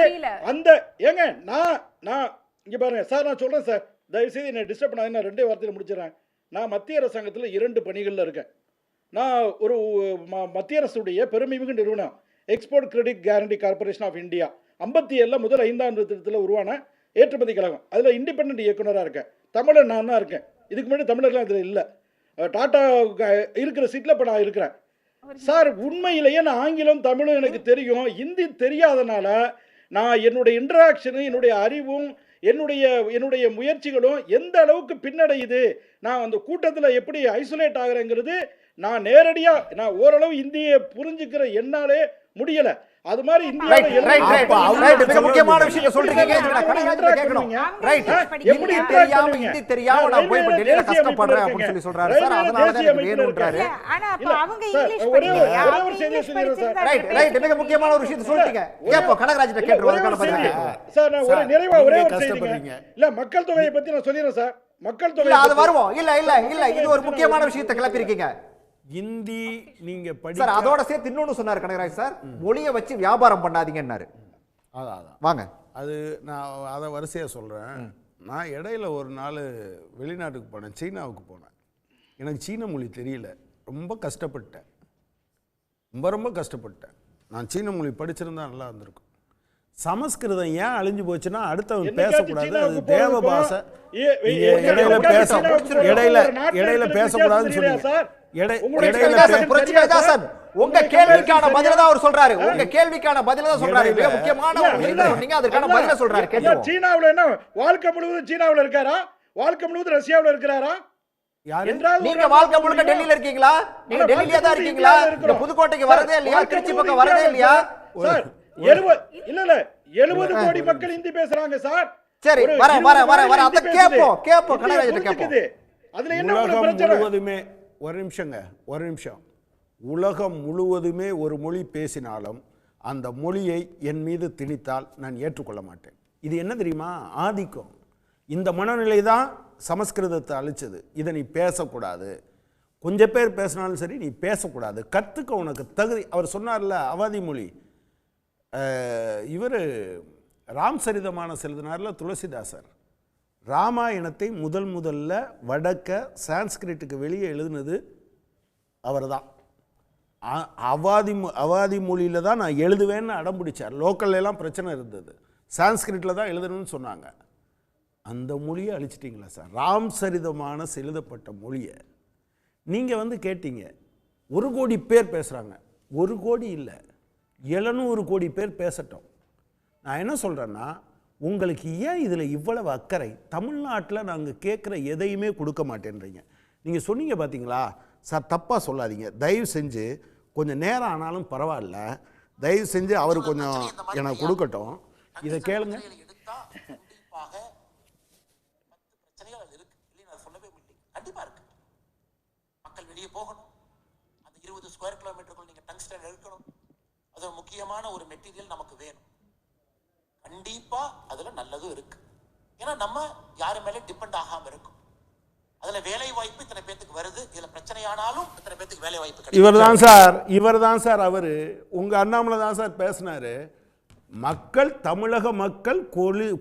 அந்த ஏங்க நான் இங்க பாருங்க சார், நான் சொல்றேன் சார், தயவு செய்து என்ன டிஸ்டர்ப் பண்ணாதீங்க. நான் 2 வார்த்தையில முடிச்சிடறேன். நான் மத்திய அரசாங்கத்தில் 2 பணிகள்ல இருக்கேன். நான் ஒரு மத்திய அரசுடைய பெருமைமிகு நிறுவனம் export credit guarantee corporation of India 57 முதல் 5ஆம் திருத்தத்தில் உருவான ஏற்றுமதி கழகம். அதில் இண்டிபெண்டன்ட் இயக்குனராக இருக்கேன். தமிழர் நான் தான் இருக்கேன். இதுக்கு முன்னாடி தமிழர்லாம் இதில் இல்லை. டாட்டா இருக்கிற சீட்டில் இப்போ நான் இருக்கிறேன் சார். உண்மையிலேயே நான் ஆங்கிலம் தமிழும் எனக்கு தெரியும், ஹிந்தி தெரியாதனால நான் என்னுடைய இன்டராக்ஷனு, என்னுடைய அறிவும், என்னுடைய முயற்சிகளும் எந்த அளவுக்கு பின்னடையுது, நான் அந்த கூட்டத்தில் எப்படி ஐசோலேட் ஆகிறேங்கிறது நான் நேரடியாக நான் ஓரளவு இந்தியை புரிஞ்சுக்கிற என்னாலே முடியலை. அது மாதிரி இந்தியாவில் முக்கியமான விஷயம் சொல்றீங்க. எப்படி தெரியாம ஹிந்தி தெரியாம நான் போய் டெல்லியில கஷ்டப்படுறேன் அப்படின்னு சொல்லி சொல்றாரு சார். அதனால தான் எனக்கு வேணும்ன்றாரு. ஆனா அப்ப அவங்க இங்கிலீஷ் படிக்கலையா? ரைட் மிக முக்கியமான ஒரு விஷயத்தை சொல்லிட்டீங்க. கேப்போ கனகராஜ்ட்ட கேட்றதுக்கான பதில் சார். நான் ஒரு நிறைவா ஒரே ஒரு செய்திங்க. இல்ல மக்கள் தொகையை பத்தி நான் சொல்லிறேன் சார். மக்கள் தொகை அது வருவோம். இல்ல இது ஒரு முக்கியமான விஷயத்தை கிளப்பி இருக்கீங்க. இந்தி நீங்க படி சார், அதோட சேர்த்து இன்னொன்னு சொன்னார் கனகராஜ் சார், மொழியை வச்சு வியாபாரம் பண்ணாதீங்கன்னாரு. அதான் வாங்க, அது நான் அதை வரிசையாக சொல்கிறேன். நான் இடையில ஒரு நாள் வெளிநாட்டுக்கு போனேன், சீனாவுக்கு போனேன். எனக்கு சீன மொழி தெரியல, ரொம்ப கஷ்டப்பட்டேன், ரொம்ப கஷ்டப்பட்டேன். நான் சீன மொழி படிச்சிருந்தா நல்லா இருந்திருக்கும். சமஸ்கிருதம் ஏன் அழிஞ்சு போச்சுன்னா அடுத்தவன் பேசக்கூடாது, அது தேவ பாஷை. இடையில பேசக்கூடாதுன்னு சொன்னீங்க. உங்க கேள்விக்கான பதில தான் அவர் சொல்றாரு. உங்க கேள்விக்கான பதில தான் சொல்றாரு. மிக முக்கியமான ஒரு விஷயம் சொன்னீங்க, அதற்கான பதில சொல்றாரு. கேளுங்க. சீனாவுல என்ன வாழ்க்கை முழுவதும் சீனாவுல இருக்காரா? வாழ்க்கை முழுவதும் ரஷ்யாவுல இருக்கிறாரா? நீங்க வாழ்க்கை முழுக்க டெல்லியில இருக்கீங்களா? நீங்க டெல்லியில தான் இருக்கீங்களா? இந்த புதுக்கோட்டைக்கு வரதே இல்லையா? திருச்சி பக்கம் வரதே இல்லையா? சார் 70 கோடி மக்கள் ஹிந்தி பேசுறாங்க சார். சரி, வர அத கேப்போம் கனகராஜ்ட்ட கேப்போம். அதுல என்ன பிரச்சனை? முழுவதுமே ஒரு நிமிஷம். உலகம் முழுவதுமே ஒரு மொழி பேசினாலும் அந்த மொழியை என் மீது திணித்தால் நான் ஏற்றுக்கொள்ள மாட்டேன். இது என்ன தெரியுமா? ஆதிக்கம். இந்த மனநிலை தான் சமஸ்கிருதத்தை அழிச்சது. இதை நீ பேசக்கூடாது, கொஞ்சம் பேர் பேசினாலும் சரி நீ பேசக்கூடாது, கற்றுக்க உனக்கு தகுதி. அவர் சொன்னார்ல அவாதி மொழி, இவர் ராம் சரிதமானஸ் எழுதினார்ல துளசிதாசர், ராமாயணத்தை முதல்ல வடக்க சான்ஸ்கிரிட்டுக்கு வெளியே எழுதினது அவர் தான். அவாதி மொழியில் தான் நான் எழுதுவேன்னு அடம் பிடிச்சார். லோக்கல்லாம் பிரச்சனை இருந்தது, சான்ஸ்கிரிட்டில் தான் எழுதணும்னு சொன்னாங்க. அந்த மொழியை அழிச்சிட்டிங்களா சார்? ராம் சரிதமான எழுதப்பட்ட மொழியை நீங்கள் வந்து கேட்டீங்க. 1 கோடி பேர் பேசுகிறாங்க. 1 கோடி இல்லை, 700 கோடி பேர் பேசட்டும். நான் என்ன சொல்கிறேன்னா, உங்களுக்கு ஏன் இதில் இவ்வளவு அக்கறை? தமிழ்நாட்டில் நாங்கள் கேட்குற எதையுமே கொடுக்க மாட்டேன்றீங்க. நீங்கள் சொன்னீங்க பார்த்தீங்களா சார், தப்பாக சொல்லாதீங்க தயவு செஞ்சு. கொஞ்சம் நேரம் ஆனாலும் பரவாயில்ல, தயவு செஞ்சு அவர் கொஞ்சம் எனக்கு கொடுக்கட்டும். இதை கேளுங்க. மக்கள் வெளியே போகணும், அந்த 20 ஸ்கொயர் கிலோமீட்டருக்குள் நீங்க டங்ஸ்டன் எடுக்கணும். அது ஒரு முக்கியமான ஒரு மெட்டீரியல் நமக்கு வேணும். கண்டிப்பா அதுல நல்லதும் இருக்கு. ஏன்னா நம்ம யாரு மேலே டிபெண்ட் ஆகாம இருக்கும். அதுல வேலை வாய்ப்பு இத்தனை பேத்துக்கு வருது. இதுல பிரச்சனையானாலும் இத்தனை பேத்துக்கு வேலை வாய்ப்பு கிடைக்கும். இவர் தான் சார் அவரு உங்க அண்ணாமலை தான் சார் பேசினாரு. மக்கள், தமிழக மக்கள்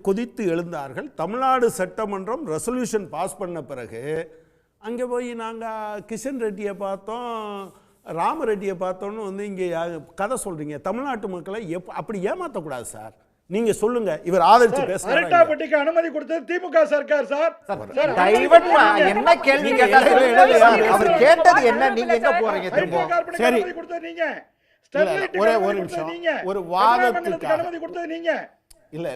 கொதித்து எழுந்தார்கள். தமிழ்நாடு சட்டமன்றம் ரெசல்யூஷன் பாஸ் பண்ண பிறகு அங்கே போய் நாங்கள் கிஷன் ரெட்டியை பார்த்தோம், ராமரெட்டியை பார்த்தோன்னு வந்து இங்கே கதை சொல்கிறீங்க. தமிழ்நாட்டு மக்களை அப்படி ஏமாற்றக்கூடாது சார். நீங்க சொல்லுங்க, இவர் ஆதரிச்சு பேசுறாரு. அரட்டாப்பட்டிக்கு அனுமதி கொடுத்தது திமுக சர்க்கார் சார். என்ன கேள்வி கேட்டாரு? அவர் கேட்டது என்ன? நீங்க எங்க போறீங்க திரும்ப? சரி, நீங்க ஒரு நிமிஷம். ஒரு வாதத்துக்கு அனுமதி கொடுத்தது நீங்க. இல்ல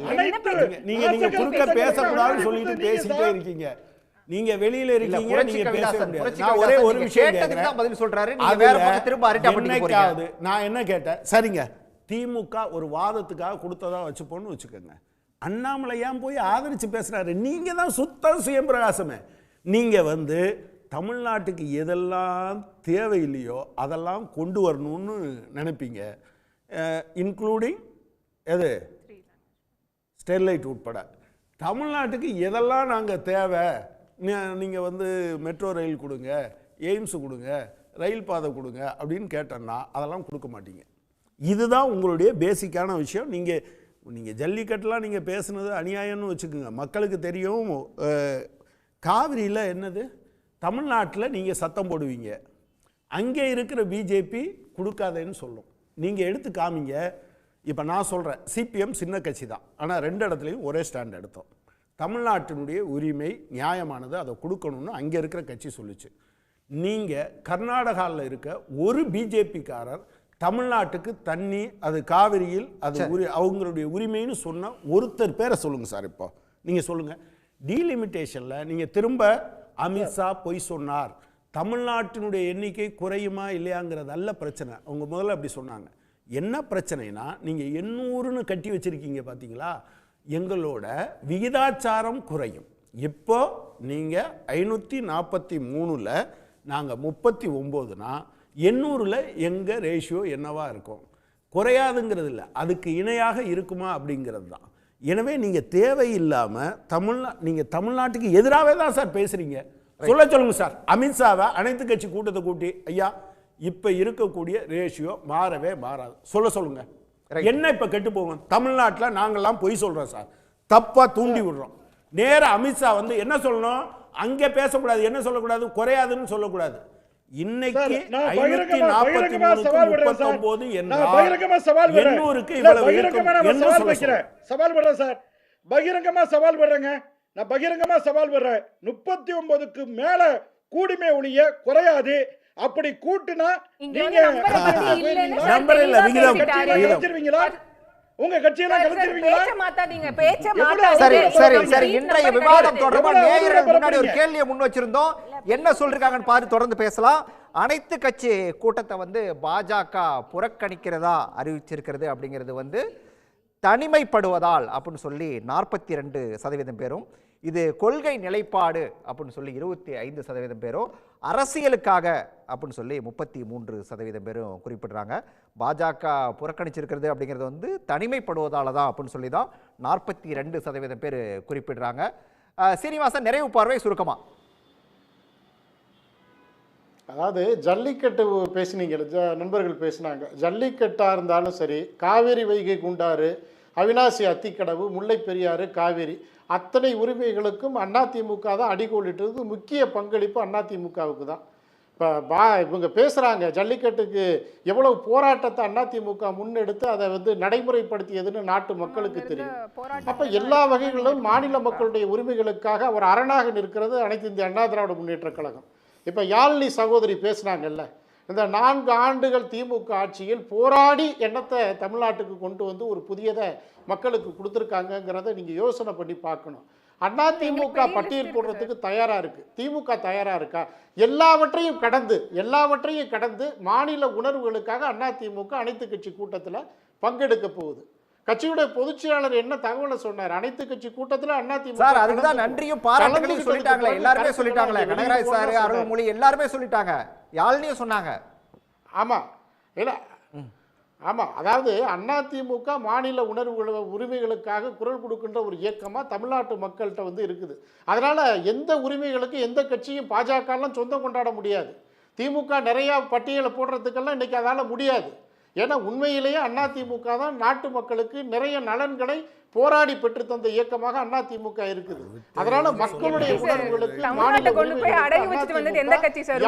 நீங்க குறுக்க பேசக்கூடாதுன்னு சொல்லிட்டு பேசிட்டே இருக்கீங்க. நீங்க வெளியில இருக்கீங்க, நீங்க பேச முடியாது. நான் ஒரே ஒரு விஷயம் கேக்குறேன், பதில் சொல்றாரு. நீங்க வேற பக்கம் திரும்ப அரட்டாப்பட்டிக்கு போறீங்க. நான் என்ன கேட்டேன்? சரிங்க, திமுக ஒரு வாதத்துக்காக கொடுத்ததா வச்சுப்போன்னு வச்சுக்கோங்க. அண்ணாமலை ஏன் போய் ஆதரிச்சு பேசுறாரு? நீங்க தான் சுத்த சுயம்பிரகாசமே. நீங்க வந்து தமிழ்நாட்டுக்கு எதெல்லாம் தேவையில்லையோ அதெல்லாம் கொண்டு வரணும்னு நினைப்பீங்க. இன்க்ளூடிங் எது, ஸ்டெர்லைட் உட்பட தமிழ்நாட்டுக்கு எதெல்லாம் நாங்கள் தேவை, நீங்கள் வந்து மெட்ரோ ரயில் கொடுங்க, எய்ம்ஸு கொடுங்க, ரயில் பாதை கொடுங்க அப்படின்னு கேட்டோன்னா அதெல்லாம் கொடுக்க மாட்டீங்க. இதுதான் உங்களுடைய பேசிக்கான விஷயம். நீங்கள் ஜல்லிக்கட்டுலாம் நீங்கள் பேசுனது அநியாயம்னு வச்சுக்கோங்க, மக்களுக்கு தெரியும். காவிரியில் என்னது, தமிழ்நாட்டில் நீங்கள் சத்தம் போடுவீங்க, அங்கே இருக்கிற பிஜேபி கொடுக்காதேன்னு சொல்லும். நீங்கள் எடுத்து காமிங்க. இப்போ நான் சொல்கிறேன், சிபிஎம் சின்ன கட்சி தான், ஆனால் 2 இடத்துலையும் ஒரே ஸ்டாண்ட் எடுத்தோம். தமிழ்நாட்டினுடைய உரிமை நியாயமானது, அதை கொடுக்கணும்னு அங்கே இருக்கிற கட்சி சொல்லிச்சு. நீங்கள் கர்நாடகாவில் இருக்க ஒரு பிஜேபிக்காரர் தமிழ்நாட்டுக்கு தண்ணி, அது காவிரியில் அது அவங்களுடைய உரிமைன்னு சொன்ன ஒருத்தர் பேரை சொல்லுங்கள் சார். இப்போ நீங்கள் சொல்லுங்கள். டீலிமிட்டேஷனில் நீங்கள் திரும்ப அமித்ஷா பொய் சொன்னார், தமிழ்நாட்டினுடைய எண்ணிக்கை குறையுமா இல்லையாங்கிறது அல்ல பிரச்சனை. அவங்க முதல்ல அப்படி சொன்னாங்க. என்ன பிரச்சனைனா, நீங்கள் 800ன்னு கட்டி வச்சுருக்கீங்க பார்த்தீங்களா, எங்களோட விகிதாச்சாரம் குறையும். இப்போ நீங்கள் 543ல் நாங்கள் 39னா 800ல் எங்கள் ரேஷியோ என்னவா இருக்கும்? குறையாதுங்கிறது இல்லை, அதுக்கு இணையாக இருக்குமா அப்படிங்கிறது தான். எனவே நீங்கள் தேவையில்லாமல் நீங்கள் தமிழ்நாட்டுக்கு எதிராகவே தான் சார் பேசுகிறீங்க. சொல்லுங்க சார். அமித்ஷாவை அனைத்து கட்சி கூட்டத்தை கூட்டி, ஐயா இப்போ இருக்கக்கூடிய ரேஷியோ மாறவே மாறாது சொல்லுங்க. என்ன இப்போ கெட்டு போகும்? தமிழ்நாட்டில் நாங்கள்லாம் பொய் சொல்கிறோம் சார், தப்பாக தூண்டி விடுறோம். நேராக அமித்ஷா வந்து என்ன சொல்லணும், அங்கே பேசக்கூடாது, என்ன சொல்லக்கூடாது, குறையாதுன்னு சொல்லக்கூடாது. இன்னைக்கு 543 800க்கு சவால் விடுறேன் சார். பகிரங்கமா சவால் விடுறேங்க. நான் பகிரங்கமா சவால் விடுறேன். 39க்கு மேல கூடுமே ஒழிய குறையாது. அப்படி கூட்டுனா நீங்க நம்பர் இல்ல, விகிதம் கலைச்சிருவீங்களா? உங்க கட்சியெல்லாம் கலைச்சிருவீங்களா? சரி சரி சரி. இன்றைய விவாதம் தொடர்பாக நேயர்கள் முன்னாடி ஒரு கேள்வியை முன் வச்சிருந்தோம். என்ன சொல்றாங்கன்னு பார்த்து தொடர்ந்து பேசலாம். அனைத்து கட்சி கூட்டத்தை வந்து பாஜக புறக்கணிக்கிறதா அறிவிச்சிருக்கிறது அப்படிங்கிறது வந்து தனிமைப்படுவதால் அப்படின்னு சொல்லி 42% பேரும், இது கொள்கை நிலைப்பாடு அப்படின்னு சொல்லி 25% பேரும், அரசியலுக்காக அப்படின்னு சொல்லி 33% பேரும் குறிப்பிடுறாங்க. பாஜக புறக்கணிச்சிருக்கிறது அப்படிங்கிறது வந்து தனிமைப்படுவதால தான் அப்படின்னு சொல்லி தான் 42% பேர் குறிப்பிடுறாங்க. சீனிவாசன், நிறைவு பார்வை சுருக்கமா. அதாவது ஜல்லிக்கட்டு பேசினீங்க, நண்பர்கள் பேசினாங்க. ஜல்லிக்கட்டாக இருந்தாலும் சரி, காவேரி வைகை குண்டாறு, அவினாசி அத்திக்கடவு, முல்லை பெரியாறு, காவேரி, அத்தனை உரிமைகளுக்கும் அதிமுக தான் அடிக்கோலிட்டது. முக்கிய பங்களிப்பு அதிமுகவுக்கு தான். இப்போ இவங்க பேசுகிறாங்க ஜல்லிக்கட்டுக்கு எவ்வளவு போராட்டத்தை அதிமுக முன்னெடுத்து அதை வந்து நடைமுறைப்படுத்தியதுன்னு நாட்டு மக்களுக்கு தெரியும். அப்போ எல்லா வகைகளிலும் மாநில மக்களுடைய உரிமைகளுக்காக அவர் அரணாக நிற்கிறது அனைத்து இந்திய அண்ணா திராவிட முன்னேற்றக் கழகம். இப்போ யாழினி சகோதரி பேசினாங்கல்ல, இந்த 4 ஆண்டுகள் திமுக ஆட்சியில் போராடி எண்ணத்தை தமிழ்நாட்டுக்கு கொண்டு வந்து ஒரு புதியதை மக்களுக்கு கொடுத்துருக்காங்கங்கிறத நீங்கள் யோசனை பண்ணி பார்க்கணும். அதிமுக பட்டியல் போடுறதுக்கு தயாரா இருக்கு, திமுக தயாரா இருக்கா? எல்லாவற்றையும் கடந்து மாநில உணர்வுகளுக்காக அதிமுக அனைத்து கட்சி கூட்டத்தில் பங்கெடுக்க போகுது. கட்சியுடைய பொதுச் செயலாளர் என்ன தகவலை சொன்னார்? அனைத்து கட்சி கூட்டத்தில் அதிமுக சார் அதுக்கு தான் நன்றியும் பாராட்டுகளையும் சொல்லிட்டாங்களே, எல்லாருமே சொல்லிட்டாங்களே, கனகராஜ் சார், அருள்மொழி எல்லாருமே சொல்லிட்டாங்க, யாழ்னியும் சொன்னாங்க. ஆமா இல்ல ஆமா, அதாவது அதிமுக மாநில உரிமைகளுக்காக குரல் கொடுக்கின்ற ஒரு இயக்கமா தமிழ்நாட்டு மக்கள்கிட்ட வந்து இருக்குது. அதனால எந்த உரிமைகளுக்கு எந்த கட்சியும் பாஜகலாம் சொந்தம் கொண்டாட முடியாது. திமுக நிறைய பட்டியலை போடுறதுக்கெல்லாம் இன்னைக்கு அதால முடியாது. ஏன்னா உண்மையிலேயே அதிமுக தான் நாட்டு மக்களுக்கு நிறைய நலன்களை போராடி பெற்று தந்த இயக்கமாக அதிமுக இருக்குது. அதனால மக்களுடைய உணர்வுகளுக்கு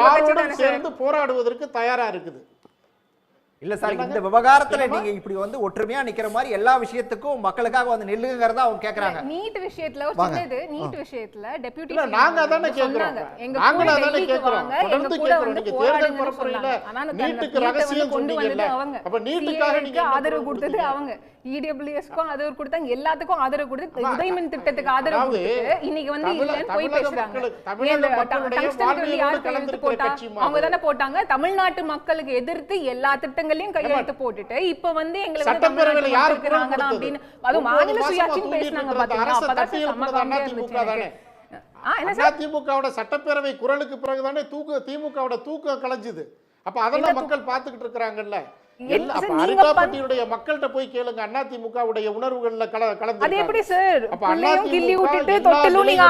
யாரோடும் சேர்ந்து போராடுவதற்கு தயாரா இருக்குது. இல்ல சார், இந்த விவகாரத்துல நீங்க இப்படி வந்து ஒற்றுமையா நிக்கிற மாதிரி எல்லா விஷயத்துக்கும் மக்களுக்காக வந்து நில்லுங்கறத அவங்க கேக்குறாங்க. நீட் விஷயத்துல ஒரு சின்னது, நீட் விஷயத்துல டெபியூட்டி நாங்க அதானே கேக்குறோம், நாங்க அதானே கேக்குறோம், தொடர்ந்து கேக்குறோம். நீங்க தேர்தல் பரப்புரையில நீட்டுக்கு ரகசியம் சொன்னீங்கல்ல, அப்ப நீட்டுக்காக நீங்க ஆதரவு கொடுத்தது அவங்க, இடபிள்யூஎஸ்க்கும் ஆதரவு கொடுத்தாங்க, எல்லாத்துக்கும் ஆதரவு கொடுத்து உதயமின் திட்டத்துக்கு ஆதரவு கொடுத்து இன்னைக்கு வந்து இல்லன்னு போய் பேசுறாங்க. அவங்க தானே போட்டாங்க, தமிழ்நாட்டு மக்களுக்கு எதிர்த்து எல்லா திட்டங்களையும் கையெழுத்து போட்டுட்டு இப்ப வந்து எங்களை சட்டப்பேரவையில யாரு இருக்கிறாங்க அப்படின்னு அது மாநில சுயாட்சின்னு பேசுனாங்க பாத்தீங்களா? அதிமுகவோட சட்டப்பேரவை குரலுக்கு பிறகுதானே திமுகவோட தூக்கம் கலைஞ்சுது. அப்ப அதெல்லாம் மக்கள் பார்த்துக்கிட்டு இருக்கிறாங்கல்ல. அரிட்டாப்பட்டியுடைய மக்கள்கிட்ட போய் கேளுங்க, அதிமுகவுடைய உணர்வுகள்ல கலந்து. அது எப்படி சார் புள்ளையும் கிள்ளி விட்டுட்டு தொட்டிலும் நீங்க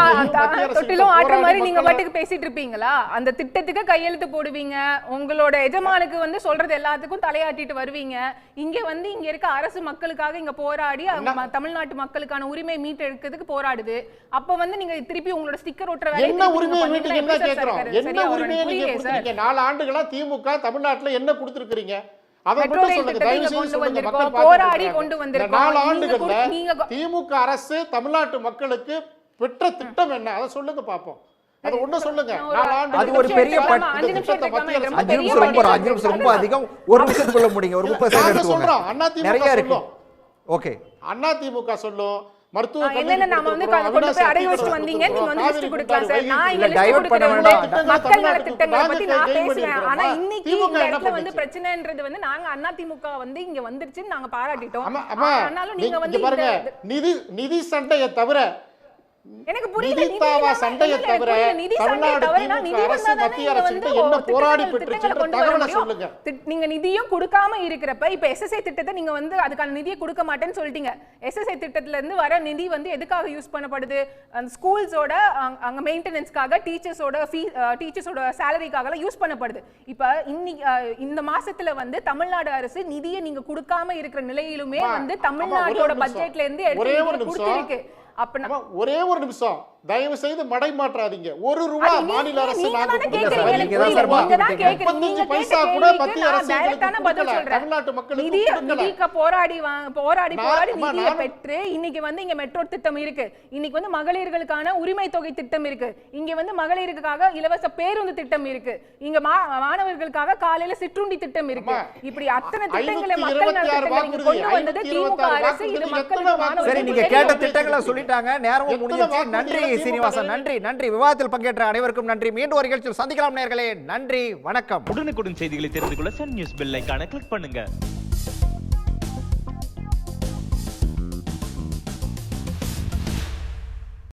தொட்டிலும் ஆடுற மாதிரி நீங்க பாட்டுக்கு பேசிட்டு இருப்பீங்களா? அந்த திட்டத்துக்கு கையெழுத்து போடுவீங்க, உங்களோட எஜமானுக்கு வந்து சொல்றது எல்லாத்துக்கும் தலையாட்டிட்டு வருவீங்க. இங்க வந்து இங்க இருக்க அரசு மக்களுக்காக இங்க போராடி தமிழ்நாட்டு மக்களுக்கான உரிமை மீட்டெடுக்கிறதுக்கு போராடுது. அப்ப வந்து நீங்க திருப்பி உங்களோட ஸ்டிக்கர் ஒட்டுற வேலை என்ன உரிமையை மீட்டுக்கு என்ன கேக்குறோம்? என்ன உரிமையை நீங்க கொடுத்தீங்க? 4 ஆண்டுகளா திமுக தமிழ்நாட்டுல என்ன கொடுத்திருக்கீங்க? போராடி கொண்டு வந்திருக்கோம். திமுக அரசு தமிழ்நாட்டு மக்களுக்கு பெற்ற திட்டம் என்ன? அதை சொல்லுங்க பாப்போம். அது ஒண்ணு சொல்லுங்க. அது ஒரு பெரிய 5 நிமிஷம் ரொம்ப அதிகம். ஒரு நிமிஷத்துக்குள்ள முடிங்க, ஒரு 30 செகண்ட் எடுத்துக்கோங்க. நிறைய இருக்கு. ஓகே, அதிமுக சொல்லும் நிதி சண்டையை தவிர எனக்கு புரியல. சண்டையை தவிர மத்திய அரசு என்ன போராடி பெற்றுச்சுன்னு தகவலை சொல்லுங்க. நீங்க நிதியும் கொடுக்காம இருக்கிறப்ப இப்ப எஸ்எஸ்ஐ திட்டத்தை நீங்க வந்து அதுக்கான நிதியை கொடுக்க மாட்டேன்னு சொல்லிட்டீங்க. எஸ்எஸ்ஐ திட்டத்துல இருந்து வர நிதி வந்து எதுக்காக யூஸ் பண்ணப்படுது? அந்த ஸ்கூல்ஸோட அங்க மெயின்டெனன்ஸ்க்காக, டீச்சர்ஸோட சேலரிக்காக யூஸ் பண்ணப்படுது. இப்ப இந்த மாசத்துல வந்து தமிழ்நாடு அரசு நிதியை நீங்க கொடுக்காம இருக்கிற நிலையிலுமே வந்து தமிழ்நாட்டோட பட்ஜெட்ல இருந்து எடுத்து கொடுத்திருக்கு. ஒரே ஒரு நிமிஷம் தயவு செய்து மடை மாற்றாதீங்க. 1 ரூபாய் மாநில அரசு பைசா கூட மத்திய அரசு தமிழ்நாட்டு மக்களுக்கு போராடி நிதியை பெற்று இன்னைக்கு வந்து இங்க மெட்ரோ திட்டம் இருக்கு, இன்னைக்கு வந்து மகளிர்களுக்கான உரிமை தொகை திட்டம் இருக்கு, இங்க வந்து மகளிருக்காக இலவச பேருந்து திட்டம் இருக்கு, இங்க மாணவர்களுக்காக காலையில சிற்றுண்டி திட்டம் இருக்கு. இப்படி அத்தனை திட்டங்களை மக்கள் கொண்டு வந்தது திமுக அரசு. இது மக்களுக்கு சரி, நீங்க கேட்ட திட்டங்களை சொல்லிட்டாங்க, நேரமும் முடிஞ்சிருச்சு. நன்றி சீனிவாசன், நன்றி. விவாதத்தில் பங்கேற்ற அனைவருக்கும் நன்றி. மீண்டும் ஒரு நிகழ்ச்சியில் சந்திக்கலாம் நேயர்களே. நன்றி, வணக்கம். உடனுக்குடன் செய்திகளை தெரிந்து கொள்ள சன் நியூஸ் பெல் ஐகானை கிளிக் பண்ணுங்க.